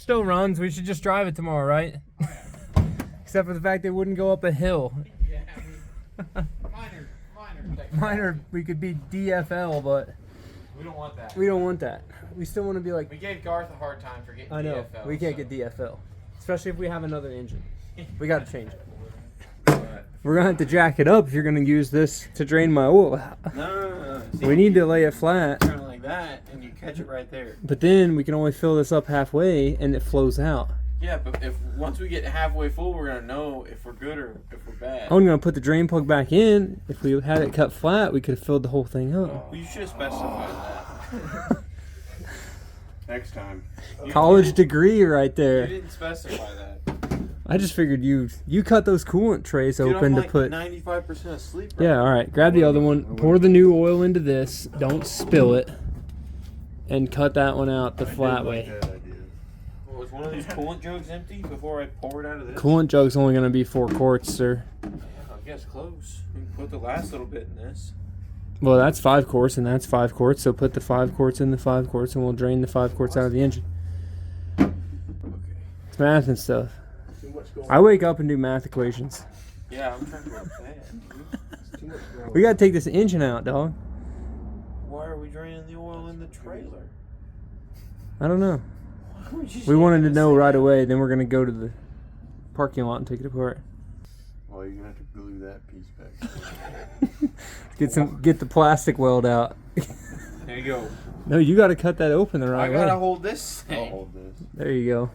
Still runs. We should just drive it tomorrow, right? Except for the fact they wouldn't go up a hill. Minor, we could be DFL, but We don't want that. we don't want that. We still want to be like. We gave Garth a hard time for getting I know. DFL, We can't so. get DFL, especially if we have another engine. We got to change it. We're gonna have to jack it up if you're gonna use this to drain my oil out. No. See, We need to lay it flat. turn it like that, and you catch it right there. But then we can only fill this up halfway, and it flows out. Yeah, but if once we get halfway full, we're gonna know if we're good or if we're bad. I'm gonna put the drain plug back in. If we had it cut flat, we could have filled the whole thing up. Well, you should have specified that. Next time. College degree right You there. didn't specify that. I just figured you cut those coolant trays Dude, open I'm to like put. 95% asleep. Right Yeah, all right. Grab the other one. Pour the new oil into this. Don't spill it. And cut that one out the flat way. That idea. Well, was one of these coolant jugs empty before I poured out of this? Coolant jug's only gonna be 4 quarts, sir. Yeah, I guess close. We can put the last little bit in this. Well, that's 5 quarts, and that's 5 quarts. So put the 5 quarts in the 5 quarts, and we'll drain the 5 quarts out of the engine. Okay. It's math and stuff. Too much going I wake up and do math equations. Yeah, I'm trying to work that. Too much going We gotta take this engine out, dog. Why are we draining the oil in the trailer? I don't know. Why would you We say wanted to this know thing? right away. Then we're gonna go to the parking lot and take it apart. Well, you're gonna have to glue that piece back. Get the plastic weld out. There you go. No, you gotta cut that open the I right gotta way. hold this I'll thing. hold this. There you go.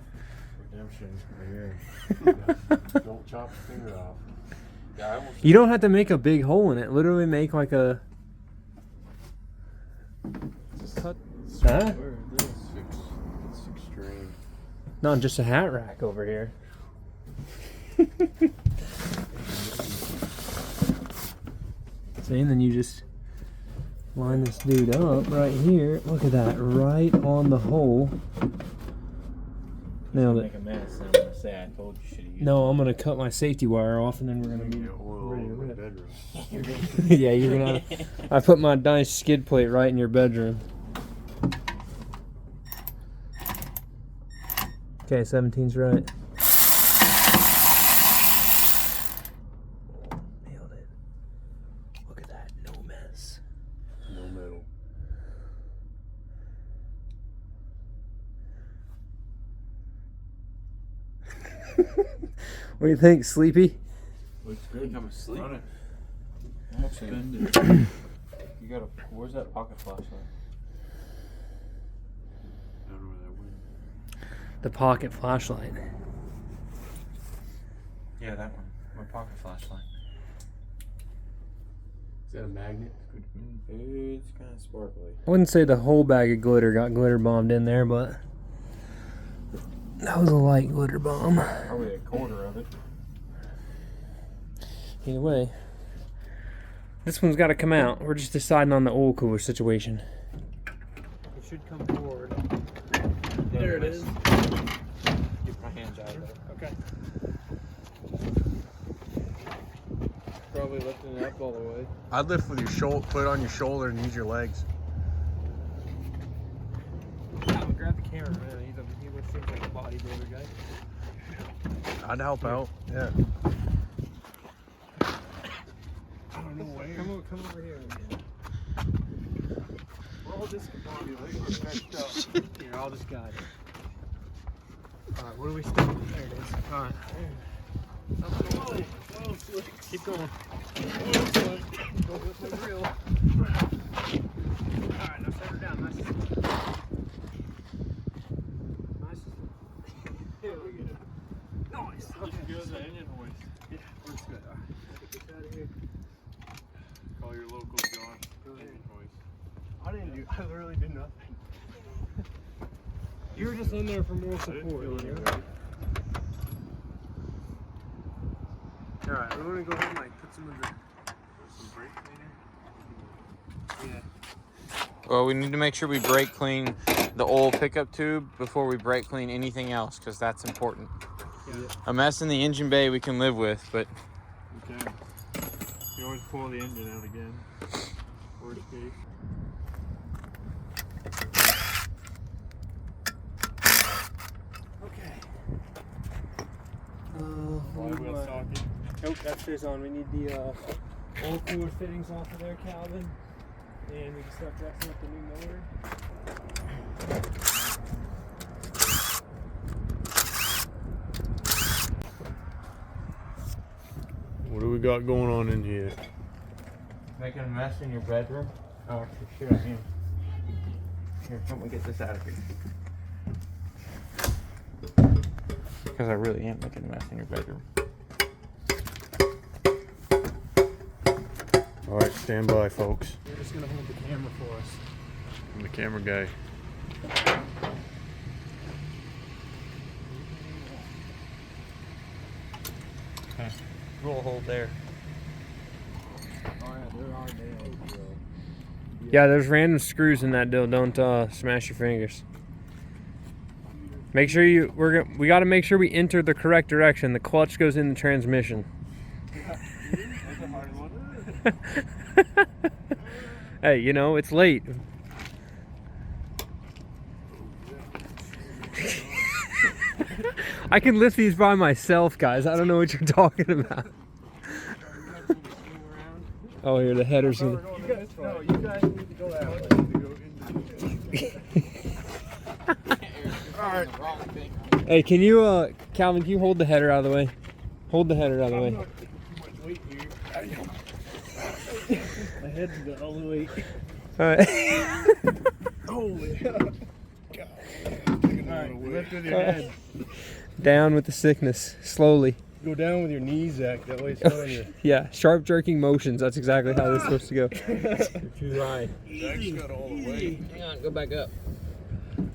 Redemption right here. Don't chop the finger off. Yeah, I almost You don't have to make a big hole in it. Literally make like a. Cut. Huh? Where is this? It's extreme. Not just a hat rack over here. See, and then you just line this dude up right here. Look at that, right on the hole. Nailed it. make a mess. I'm gonna say I told you should have used No, I'm gonna cut my safety wire off, and then we're gonna be Get oil ready to in my rip. bedroom. Yeah, you're gonna. I put my nice skid plate right in your bedroom. Okay, 17's right. Nailed it. Look at that, no mess. No metal. What do you think, Sleepy? Looks I think good. I'm asleep. Run it. Spend it. You got a. Where's that pocket flashlight? I don't know where that went. The pocket flashlight. Yeah, that one. My pocket flashlight. Is that a magnet? Could be. It's kind of sparkly. I wouldn't say the whole bag of glitter got glitter bombed in there, but that was a light glitter bomb. Probably a quarter of it. Either way, this one's got to come out. We're just deciding on the oil cooler situation. It should come forward. There it is. Get my hands out of it. Okay. Probably lifting it up all the way. I'd lift with your shoulder, put it on your shoulder, and use your legs. Grab the camera, man. He seems like a bodybuilder guy. I'd help out. Yeah. I don't know where. Come over here. Roll this Here, I'll just guide it. Alright, what do we stick? There it is. Alright. Keep going. Go with the reel. Alright, now set her down. Nice. Nice. Here we go. Nice. Okay. Good engine hoist. Yeah, works good. Alright, get this out of here. Call your local John. Engine hoist. I literally did nothing. You were just in there for more support. Alright, we're gonna go ahead and like put some of the Brake cleaner? yeah. Well, we need to make sure we brake clean the oil pickup tube before we brake clean anything else, because that's important. Yeah. A mess in the engine bay we can live with, but You can. You always pull the engine out again. Worst case. Flywheel socket. Nope, that stays on. We need the oil cooler fittings off of there, Calvin. And we can start dressing up the new motor. What do we got going on in here? Making a mess in your bedroom? Oh, for sure I am. Here, help me get this out of here. Because I really am making a mess in your bedroom. All right, stand by, folks. You're just gonna hold the camera for us. I'm the camera guy. Okay. Roll hold there. Yeah, there's random screws in that deal. Don't smash your fingers. Make sure we got to make sure we enter the correct direction. The clutch goes in the transmission. Hey, you know, it's late. I can lift these by myself, guys. I don't know what you're talking about. Oh, here, the header's in. You guys need to go that way. Alright. Hey, can you, Calvin, can you hold the header out of the way? Hold the header out of the way. Too much weight here. My head's got all the weight. Alright. Holy God. Alright, lift with your head. Down with the sickness, slowly. Go down with your knees, Zach. That way it's not on your... Yeah, sharp jerking motions. That's exactly how this is supposed to go. You're too high. Zach's got all the weight. Hang on, go back up.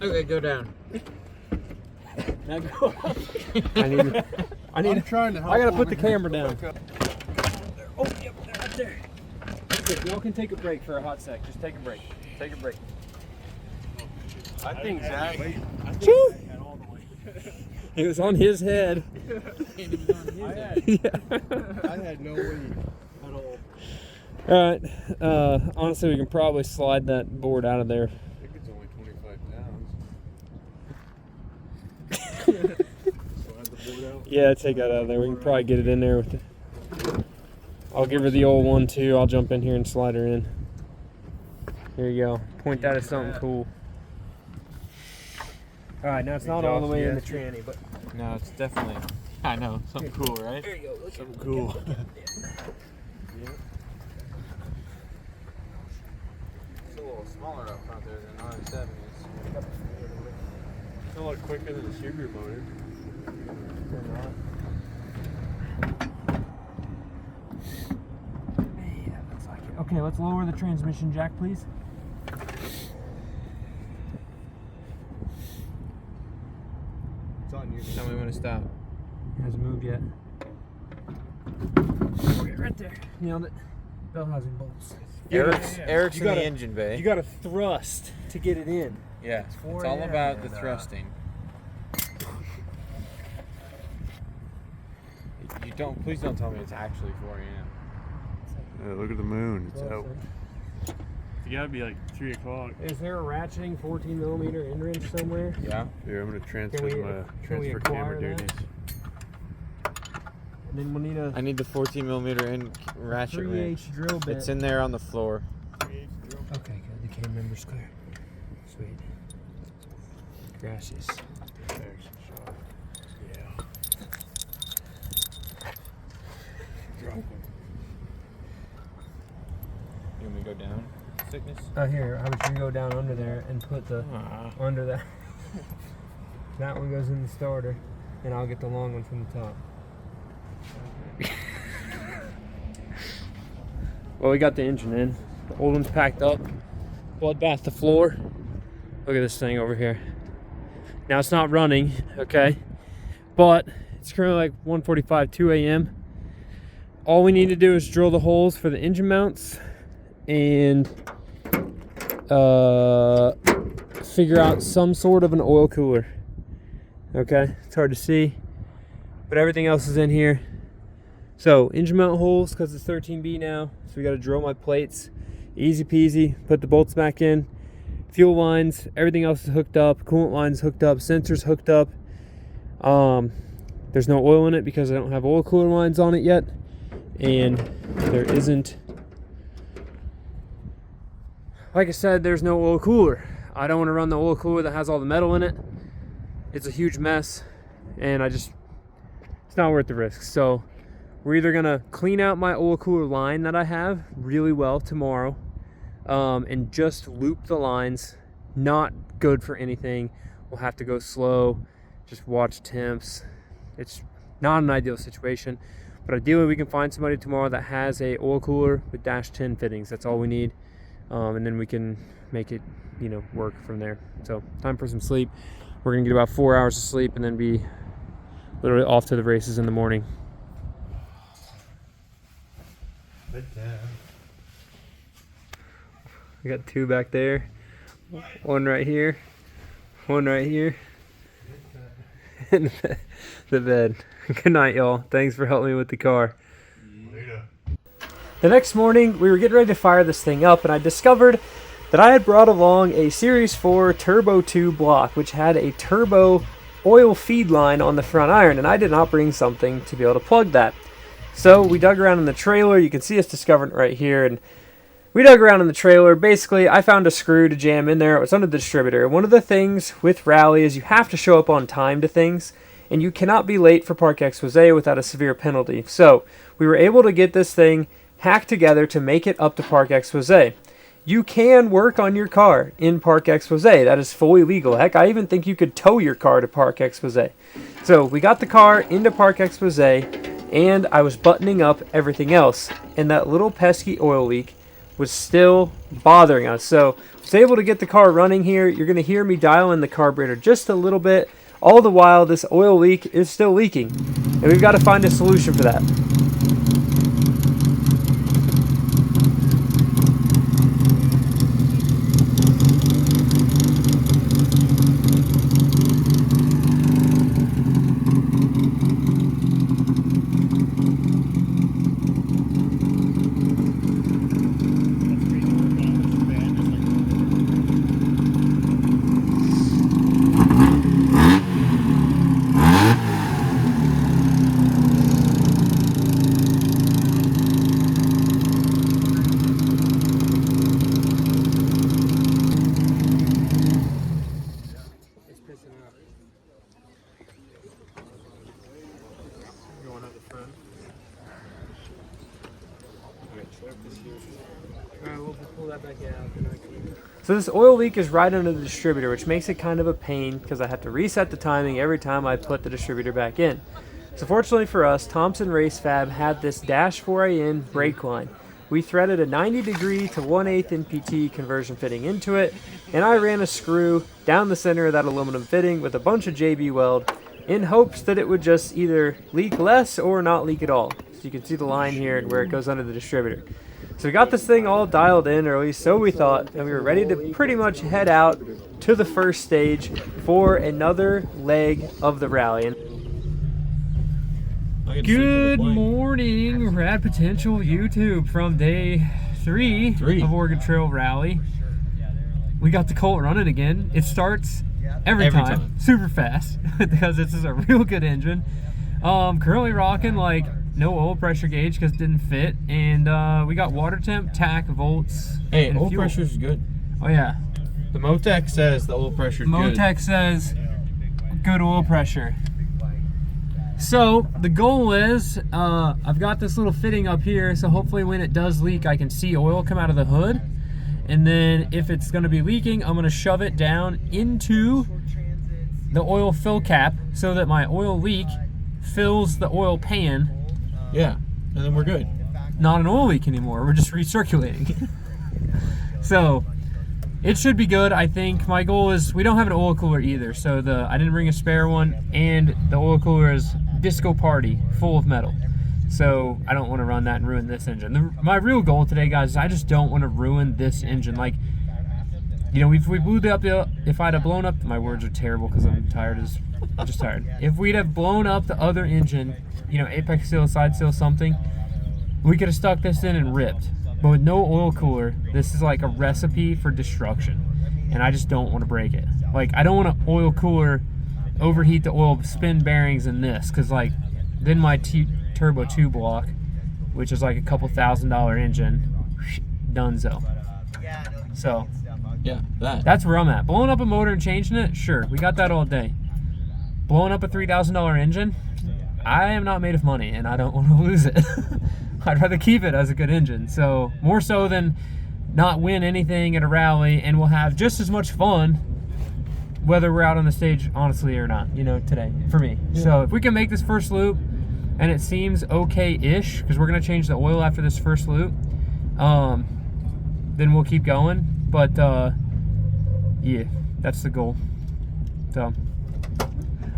Okay, go down. Now go up. I'm trying to help. I gotta over put the here. camera down. Back up. Oh, yep, they're up there. Okay, y'all can take a break for a hot sec. Just take a break. Take a break. I think Zach. Choo! It was on his head. Yeah. I had no weight at all. Alright, honestly, we can probably slide that board out of there. I think it's only 25 pounds. Slide the board out. Yeah, take that out of there. We can probably get it in there with the... I'll give her the old one too. I'll jump in here and slide her in. Here you go. Point that at something cool. Alright, now it's not all the way in the tranny, but... No, it's definitely... I know, something cool, right? There you go. Look Something cool. It's a little smaller up front there than R7 is. It's a lot quicker than the Sugar motor. Yeah, looks like it. Okay, let's lower the transmission jack, please. It's on you. Tell me when to stop. It hasn't moved yet. Okay, right there. Nailed it. Bell housing bolts. Eric's You in gotta- the engine bay. You gotta thrust to get it in. Yeah, it's all about the thrusting. You don't. Please don't tell me it's actually 4 a.m. Yeah, look at the moon. It's out. You gotta be like 3 o'clock. Is there a ratcheting 14mm end wrench somewhere? Yeah. Here, I'm gonna transfer Can we transfer acquire camera that? duties. And then we'll need a I need the 14mm in ratchet wrench. 3H drill bit. It's in there on the floor. Okay, good. The cam member's clear. Sweet. Gracias. You want me to go down? Thickness? Here, I was gonna go down under there and put the under that. That one goes in the starter, and I'll get the long one from the top. Well, we got the engine in. The old one's packed up. Bloodbath the floor. Look at this thing over here. Now it's not running, okay? But it's currently like 1:45, 2 a.m. All we need to do is drill the holes for the engine mounts and figure out some sort of an oil cooler. Okay, it's hard to see, but everything else is in here. So engine mount holes, because it's 13B now, so we got to drill my plates. Easy peasy. Put the bolts back in. Fuel lines, everything else is hooked up. Coolant lines hooked up. Sensors hooked up. There's no oil in it because I don't have oil cooler lines on it yet. And there isn't, like I said, there's no oil cooler. I don't want to run the oil cooler that has all the metal in it. It's a huge mess, and it's not worth the risk. So we're either gonna clean out my oil cooler line that I have really well tomorrow, and just loop the lines. Not good for anything. We'll have to go slow, just watch temps. It's not an ideal situation, but ideally we can find somebody tomorrow that has a oil cooler with -10 fittings. That's all we need, and then we can make it, work from there. So time for some sleep. We're gonna get about 4 hours of sleep and then be literally off to the races in the morning. We got 2 back there, 1 right here, 1 right here, and the bed. Good night, y'all. Thanks for helping me with the car. Later. The next morning, we were getting ready to fire this thing up, and I discovered that I had brought along a Series 4 Turbo 2 block, which had a turbo oil feed line on the front iron, and I did not bring something to be able to plug that. So we dug around in the trailer. You can see us discovering it right here, and we dug around in the trailer. Basically, I found a screw to jam in there. It was under the distributor. One of the things with Rally is you have to show up on time to things, and you cannot be late for Park Exposé without a severe penalty. So we were able to get this thing hacked together to make it up to Park Exposé. You can work on your car in Park Exposé. That is fully legal. Heck, I even think you could tow your car to Park Exposé. So we got the car into Park Exposé, and I was buttoning up everything else, and that little pesky oil leak was still bothering us. So I was able to get the car running here. You're going to hear me dial in the carburetor just a little bit. All the while, this oil leak is still leaking, and we've got to find a solution for that. So this oil leak is right under the distributor, which makes it kind of a pain because I have to reset the timing every time I put the distributor back in. So fortunately for us, Thompson Race Fab had this -4AN brake line. We threaded a 90° to 1/8 NPT conversion fitting into it, and I ran a screw down the center of that aluminum fitting with a bunch of JB weld in hopes that it would just either leak less or not leak at all. So you can see the line here where it goes under the distributor. So we got this thing all dialed in, or at least so we thought, and we were ready to pretty much head out to the first stage for another leg of the rally. Good morning, Rad Potential YouTube, from day 3 of Oregon Trail Rally. We got the Colt running again. It starts every time super fast because this is a real good engine. Currently rocking like no oil pressure gauge because it didn't fit, and we got water temp, tack, volts. Hey, oil fuel. pressure is good. Oh yeah, The Motec says the oil pressure is good. Motec says good oil pressure. So the goal is, I've got this little fitting up here, so hopefully when it does leak, I can see oil come out of the hood. And then if it's gonna be leaking, I'm gonna shove it down into the oil fill cap so that my oil leak fills the oil pan. Yeah, and then we're good. Not an oil leak anymore, we're just recirculating. So it should be good. I think my goal is, we don't have an oil cooler either, so I didn't bring a spare one, and the oil cooler is disco party, full of metal. So I don't want to run that and ruin this engine. My real goal today, guys, is I just don't want to ruin this engine. Like, you know, if we blew up, if I'd have blown up, my words are terrible because I'm just tired. If we'd have blown up the other engine, you know, apex seal, side seal, something, we could have stuck this in and ripped. But with no oil cooler, this is like a recipe for destruction. And I just don't want to break it. Like, I don't want an oil cooler overheat the oil spin bearings in this, because like then my turbo 2 block, which is like a couple $1,000 engine, donezo. So Yeah, that's where I'm at. Blowing up a motor and changing it, sure, we got that all day. Blowing up a $3,000 engine, I am not made of money and I don't want to lose it. I'd rather keep it as a good engine. So more so than not win anything at a rally, and we'll have just as much fun whether we're out on the stage honestly or not, you know, today for me. Yeah. So if we can make this first loop and it seems okay-ish, because we're gonna change the oil after this first loop, then we'll keep going. But yeah, that's the goal. So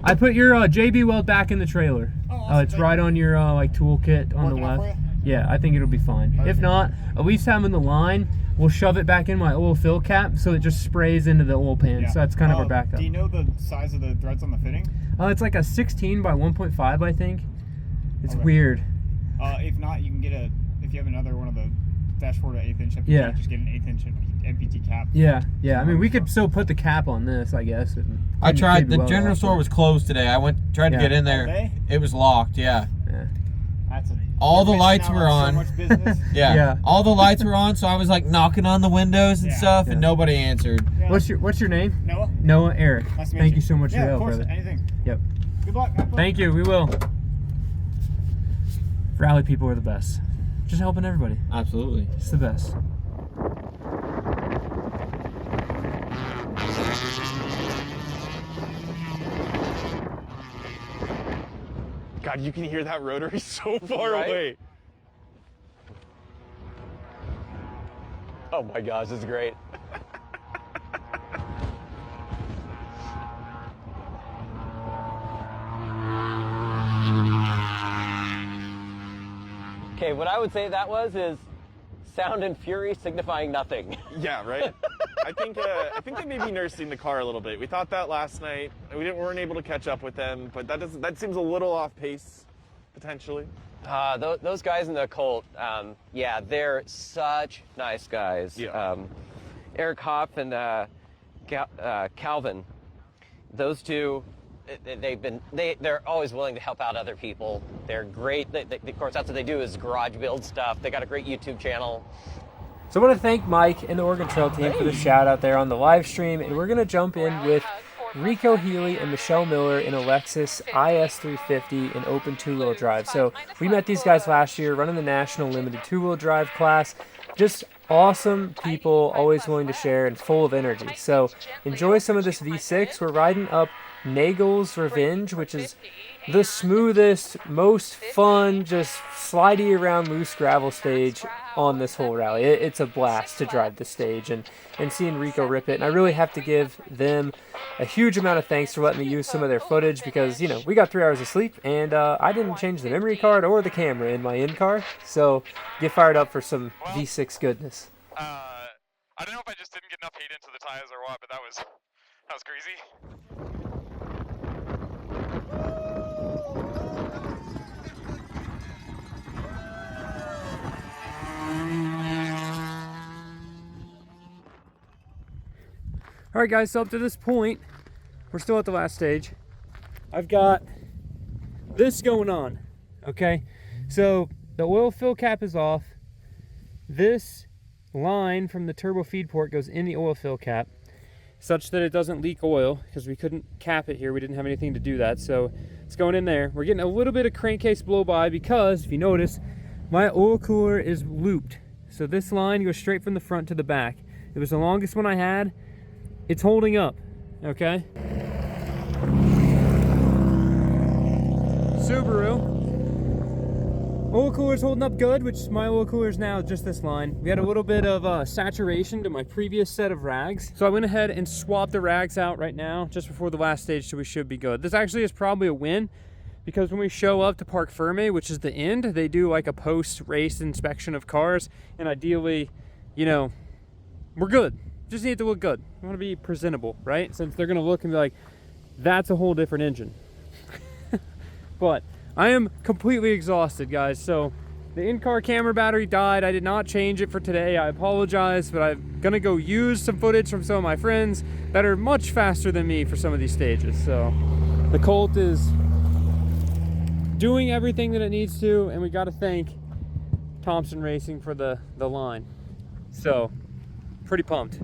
I put your JB weld back in the trailer. Oh, awesome. It's right on your like toolkit on the left. Yeah, I think it'll be fine. Okay. If not, at least having the line, we'll shove it back in my oil fill cap so it just sprays into the oil pan. Yeah. So that's kind of our backup. Do you know the size of the threads on the fitting? It's like a 16 by 1.5, I think. It's weird. If not, you can get if you have another one of the dashboard at 1/8 inch MPT, yeah, just get an 1/8 inch MPT cap. Yeah. I mean, we could still put the cap on this, I guess. I tried. The general store was closed today. I tried to get in there. Okay. It was locked. Yeah. That's all the lights were on. So much business. Yeah. All the lights were on, so I was like knocking on the windows and stuff, and nobody answered. Yeah. What's your name? Noah. Noah Eric. Nice to meet Thank you so much for your help, of course. brother. Anything. Yep. Good luck. Thank you. We will. Rally people are the best. Just helping everybody. Absolutely. It's the best. God, you can hear that rotary so far away. Oh my gosh, this is great. Okay, what I would say that is sound and fury signifying nothing. Yeah, right? I think they may be nursing the car a little bit. We thought that last night. We weren't able to catch up with them, but that seems a little off pace, potentially. Those guys in the Colt, yeah, they're such nice guys. Yeah. Eric Hoff and Calvin, those two, they're always willing to help out other people. They're great. Of course, that's what they do is garage build stuff. They got a great YouTube channel. So I want to thank Mike and the Oregon Trail team for the shout out there on the live stream, and we're going to jump in with Rico Healy and Michelle Miller in a Lexus IS350 in open two-wheel drive. So we met these guys last year running the National Limited two-wheel drive class. Just awesome people, always willing to share and full of energy. So enjoy some of this V6. We're riding up Nagel's Revenge, which is the smoothest, most fun, just slidey around loose gravel stage on this whole rally. It's a blast to drive the stage and seeing Rico rip it. And I really have to give them a huge amount of thanks for letting me use some of their footage because, you know, we got 3 hours of sleep and I didn't change the memory card or the camera in my in-car. So get fired up for some V6 goodness. I don't know if I just didn't get enough heat into the tires or what, but that was crazy. All right, guys, so up to this point, we're still at the last stage. I've got this going on, okay? So the oil fill cap is off. This line from the turbo feed port goes in the oil fill cap such that it doesn't leak oil because we couldn't cap it here. We didn't have anything to do that, so it's going in there. We're getting a little bit of crankcase blow by because, if you notice, my oil cooler is looped. So this line goes straight from the front to the back. It was the longest one I had. It's holding up, okay? Subaru. Oil cooler's holding up good, which my oil cooler is now just this line. We had a little bit of saturation to my previous set of rags. So I went ahead and swapped the rags out right now, just before the last stage, so we should be good. This actually is probably a win, because when we show up to Parc Ferme, which is the end, they do like a post-race inspection of cars, and ideally, you know, we're good. Just need it to look good. We want to be presentable, right? Since they're gonna look and be like, that's a whole different engine. But I am completely exhausted, guys. So the in-car camera battery died. I did not change it for today. I apologize, but I'm gonna go use some footage from some of my friends that are much faster than me for some of these stages. So The Colt is doing everything that it needs to, and we got to thank Thompson Racing for the line. So, pretty pumped.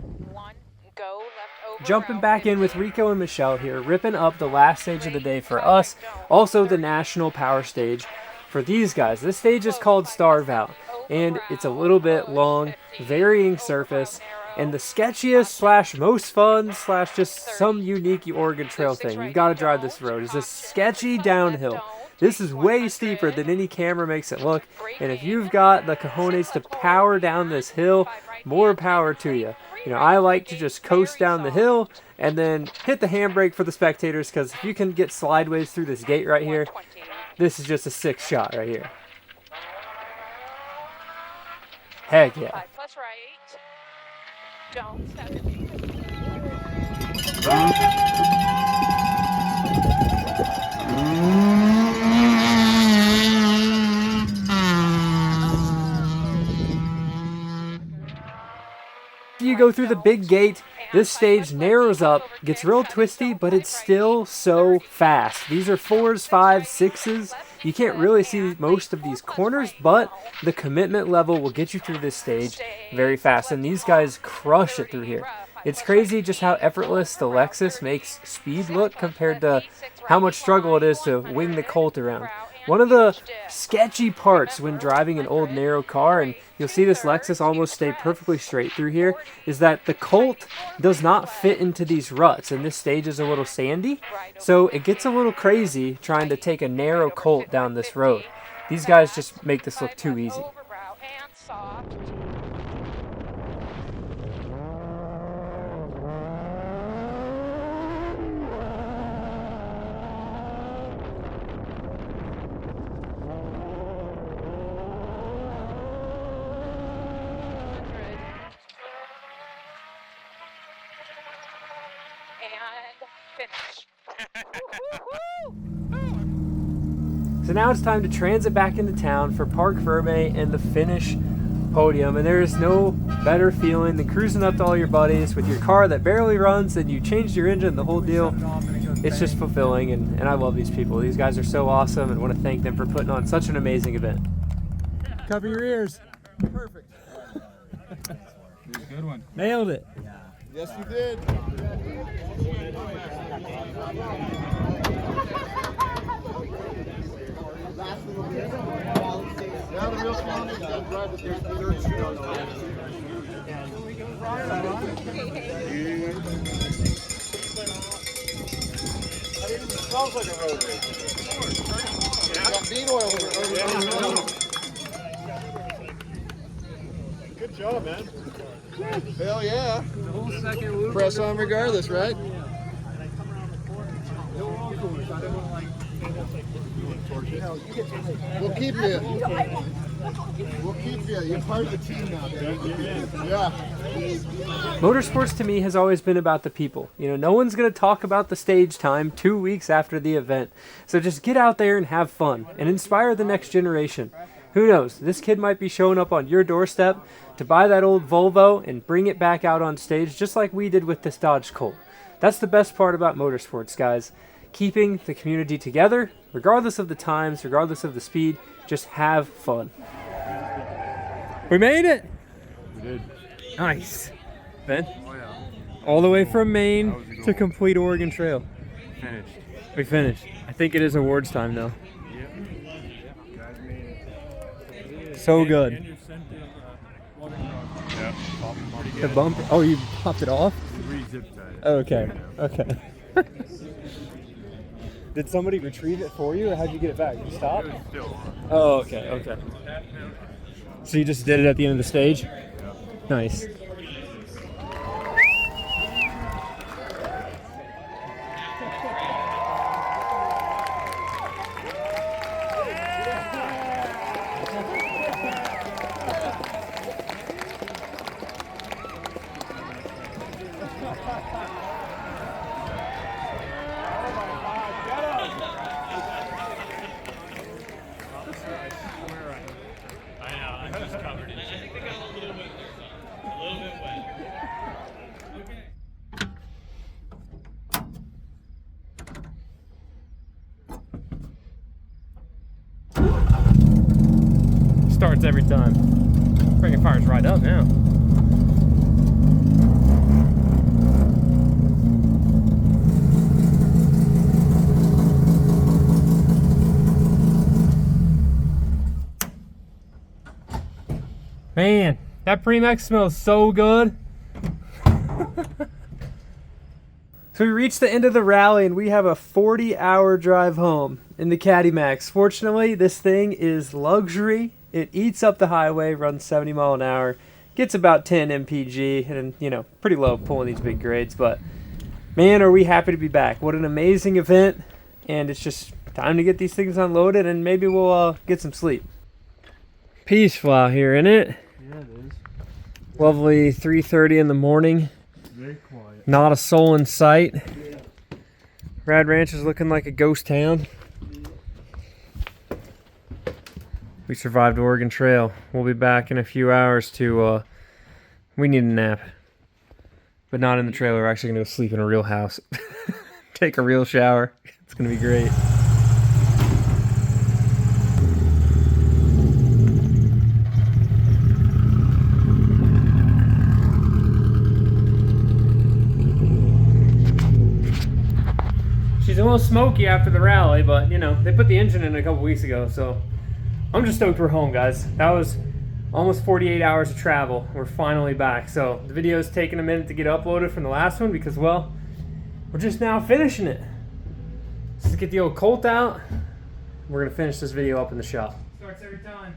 Jumping back in with Rico and Michelle here, ripping up the last stage of the day for us, also the national power stage for these guys. This stage is called Starve Out, and it's a little bit long, varying surface, and the sketchiest slash most fun slash just some unique Oregon Trail thing. You've got to drive this road. It's a sketchy downhill. This is way steeper than any camera makes it look, and if you've got the cojones to power down this hill, more power to you. You know, I like to just coast down the hill and then hit the handbrake for the spectators, because if you can get slideways through this gate right here, this is just a sick shot right here. Heck yeah. 5 plus right. Don't step it. You go through the big gate, this stage narrows up, gets real twisty, but it's still so fast. These are 4s, 5s, 6s. You can't really see most of these corners, but the commitment level will get you through this stage very fast, and these guys crush it through here. It's crazy just how effortless the Lexus makes speed look compared to how much struggle it is to wing the Colt around. One of the sketchy parts when driving an old narrow car, and you'll see this Lexus almost stay perfectly straight through here, is that the Colt does not fit into these ruts, and this stage is a little sandy, so it gets a little crazy trying to take a narrow Colt down this road. These guys just make this look too easy. So now it's time to transit back into town for Park Verme and the finish podium, and there is no better feeling than cruising up to all your buddies with your car that barely runs and you changed your engine, the whole deal. It's just fulfilling, and I love these people. These guys are so awesome, and want to thank them for putting on such an amazing event. Cover your ears. Perfect. Good one. Nailed it. Yes, you did. Now the real strong is to drive the third speed on the left. It smells like a road race. Got bean oil over Good job, man. Hell yeah. The whole second loop. Press on regardless, right? We'll keep you. We'll keep you. You're part of the team now, dude. Yeah. Motorsports to me has always been about the people. You know, no one's going to talk about the stage time 2 weeks after the event. So just get out there and have fun and inspire the next generation. Who knows, this kid might be showing up on your doorstep to buy that old Volvo and bring it back out on stage just like we did with this Dodge Colt. That's the best part about motorsports, guys. Keeping the community together, regardless of the times, regardless of the speed, just have fun. We made it! We did. Nice. Ben? Oh, yeah. All the way from Maine to complete Oregon Trail. Finished. We finished. I think it is awards time though. So good. The bump. Oh, you popped it off? Okay. Okay. Did somebody retrieve it for you, or how'd you get it back? Did you stop? Oh, okay. Okay. So you just did it at the end of the stage? Nice. starts every time. Freaking fire's right up now. Man, that Premax smells so good. So we reached the end of the rally and we have a 40-hour drive home in the Caddy Max. Fortunately, this thing is luxury. It eats up the highway, runs 70 miles an hour, gets about 10 mpg, and you know, pretty low pulling these big grades. But man, are we happy to be back. What an amazing event. And it's just time to get these things unloaded and maybe we'll get some sleep. Peaceful out here, isn't it? Yeah, it is. Lovely 3:30 in the morning. Very quiet. Not a soul in sight. Yeah. Rad Ranch is looking like a ghost town. Yeah. We survived Oregon Trail. We'll be back in a few hours to, we need a nap. But not in the trailer. We're actually going to go sleep in a real house. Take a real shower. It's going to be great. She's a little smoky after the rally, but you know, they put the engine in a couple weeks ago, so I'm just stoked we're home, guys. That was almost 48 hours of travel. We're finally back. So the video's taking a minute to get uploaded from the last one because, well, we're just now finishing it. Let's get the old Colt out. We're gonna finish this video up in the shop. Starts every time.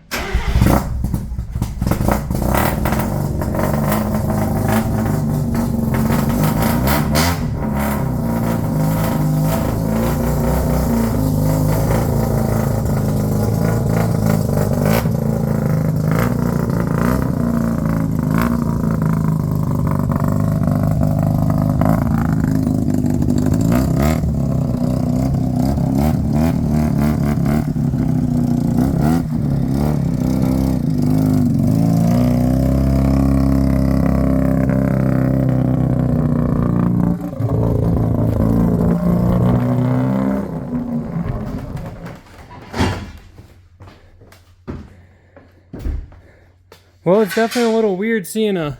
Well, it's definitely a little weird seeing a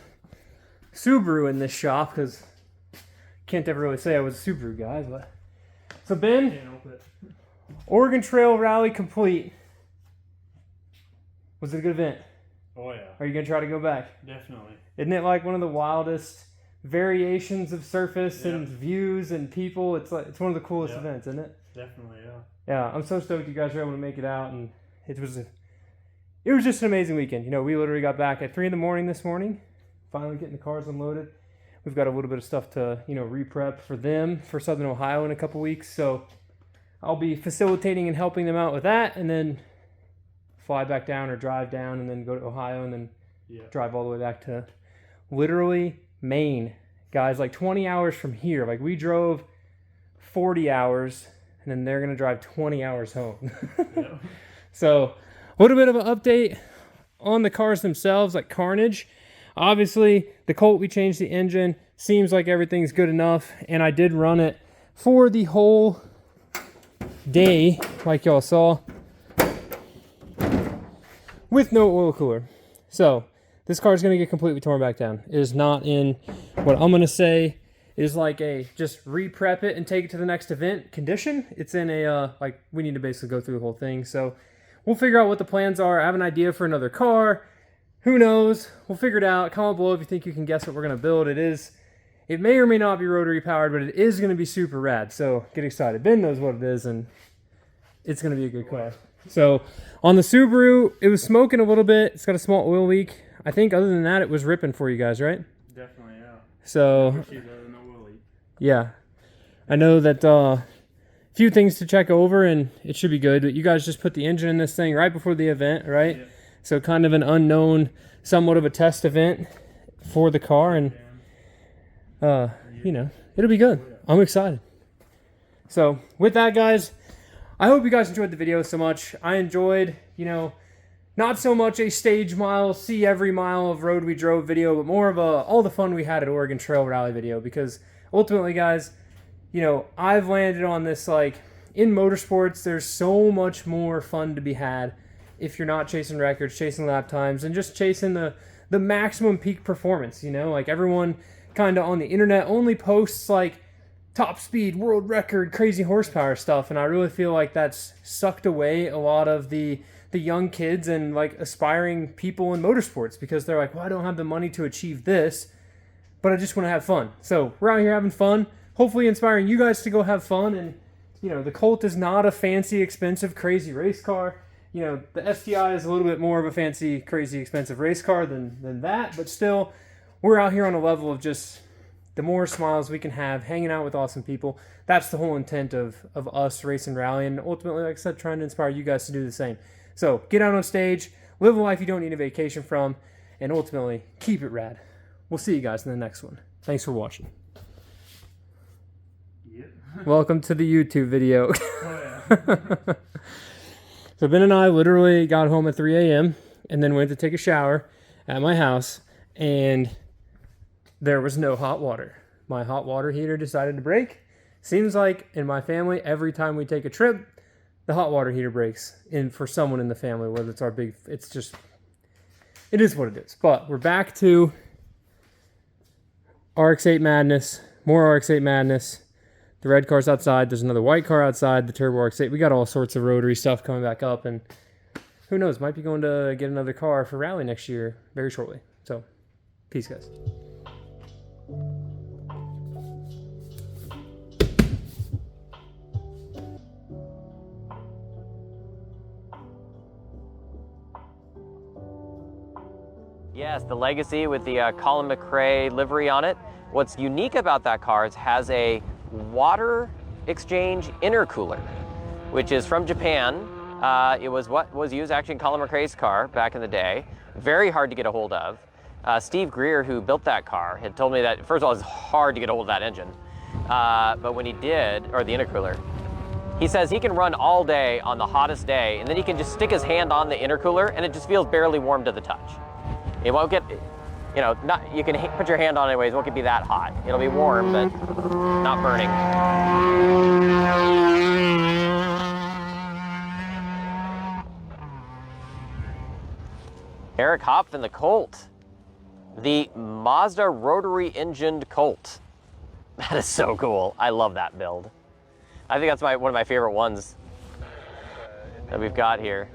Subaru in this shop because can't ever really say I was a Subaru guy. But so Ben, Oregon Trail Rally complete. Was it a good event? Oh yeah. Are you gonna try to go back? Definitely. Isn't it like one of the wildest variations of surface and views and people? It's like it's one of the coolest events, isn't it? Definitely, yeah. Yeah, I'm so stoked you guys were able to make it out, and it was just an amazing weekend. You know, we literally got back at 3 in the morning this morning, finally getting the cars unloaded. We've got a little bit of stuff to, you know, re-prep for them for Southern Ohio in a couple weeks. So I'll be facilitating and helping them out with that, and then fly back down or drive down and then go to Ohio and then drive all the way back to literally Maine. Guys, like 20 hours from here. Like we drove 40 hours and then they're going to drive 20 hours home. So a little bit of an update on the cars themselves, like Carnage. Obviously, the Colt, we changed the engine. Seems like everything's good enough. And I did run it for the whole day, like y'all saw, with no oil cooler. So this car is going to get completely torn back down. It is not in what I'm going to say is like a just re-prep it and take it to the next event condition. It's in a, like we need to basically go through the whole thing. So we'll figure out what the plans are. I have an idea for another car. Who knows? We'll figure it out. Comment below if you think you can guess what we're going to build. It may or may not be rotary powered, but it is going to be super rad. So get excited. Ben knows what it is, and it's going to be a good car. So on the Subaru, it was smoking a little bit. It's got a small oil leak. I think other than that, it was ripping for you guys, right? Definitely, yeah. So, yeah. I know that a few things to check over, and it should be good. But you guys just put the engine in this thing right before the event, right? Yeah. So kind of an unknown, somewhat of a test event for the car, and you know, it'll be good. I'm excited. So with that, guys, I hope you guys enjoyed the video so much. I enjoyed, you know, not so much a stage mile, see every mile of road we drove video, but more of a all the fun we had at Oregon Trail Rally video, because ultimately, guys, you know, I've landed on this, like, in motorsports, there's so much more fun to be had if you're not chasing records, chasing lap times, and just chasing the maximum peak performance. You know, like everyone kind of on the internet only posts like top speed, world record, crazy horsepower stuff, and I really feel like that's sucked away a lot of the young kids and like aspiring people in motorsports, because they're like, well, I don't have the money to achieve this, but I just want to have fun. So we're out here having fun, hopefully inspiring you guys to go have fun. And you know, the Colt is not a fancy, expensive, crazy race car. You know, the STI is a little bit more of a fancy, crazy, expensive race car than that, but still, we're out here on a level of just the more smiles we can have, hanging out with awesome people. That's the whole intent of us racing rally, and ultimately, like I said, trying to inspire you guys to do the same. So get out on stage, live a life you don't need a vacation from, and ultimately, keep it rad. We'll see you guys in the next one. Thanks for watching. Yep. Welcome to the YouTube video. Oh, yeah. So Ben and I literally got home at 3 a.m. and then went to take a shower at my house, and there was no hot water. My hot water heater decided to break. Seems like in my family, every time we take a trip, the hot water heater breaks for someone in the family, whether it's our big, it's just, it is what it is. But we're back to RX-8 madness, more RX-8 madness. The red car's outside. There's another white car outside, the Turbo RX-8. We got all sorts of rotary stuff coming back up, and who knows, might be going to get another car for rally next year very shortly. So, peace, guys. Yes, the Legacy with the Colin McRae livery on it. What's unique about that car is it has a water exchange intercooler, which is from Japan. It was what was used actually in Colin McRae's car back in the day. Very hard to get a hold of. Steve Greer, who built that car, had told me that, first of all, it's hard to get a hold of that engine. But when he did, or the intercooler, he says he can run all day on the hottest day, and then he can just stick his hand on the intercooler, and it just feels barely warm to the touch. It won't get, you know, you can put your hand on it anyways, it won't be that hot. It'll be warm, but not burning. Eric Hopf and the Colt. The Mazda rotary engined Colt. That is so cool. I love that build. I think that's one of my favorite ones that we've got here.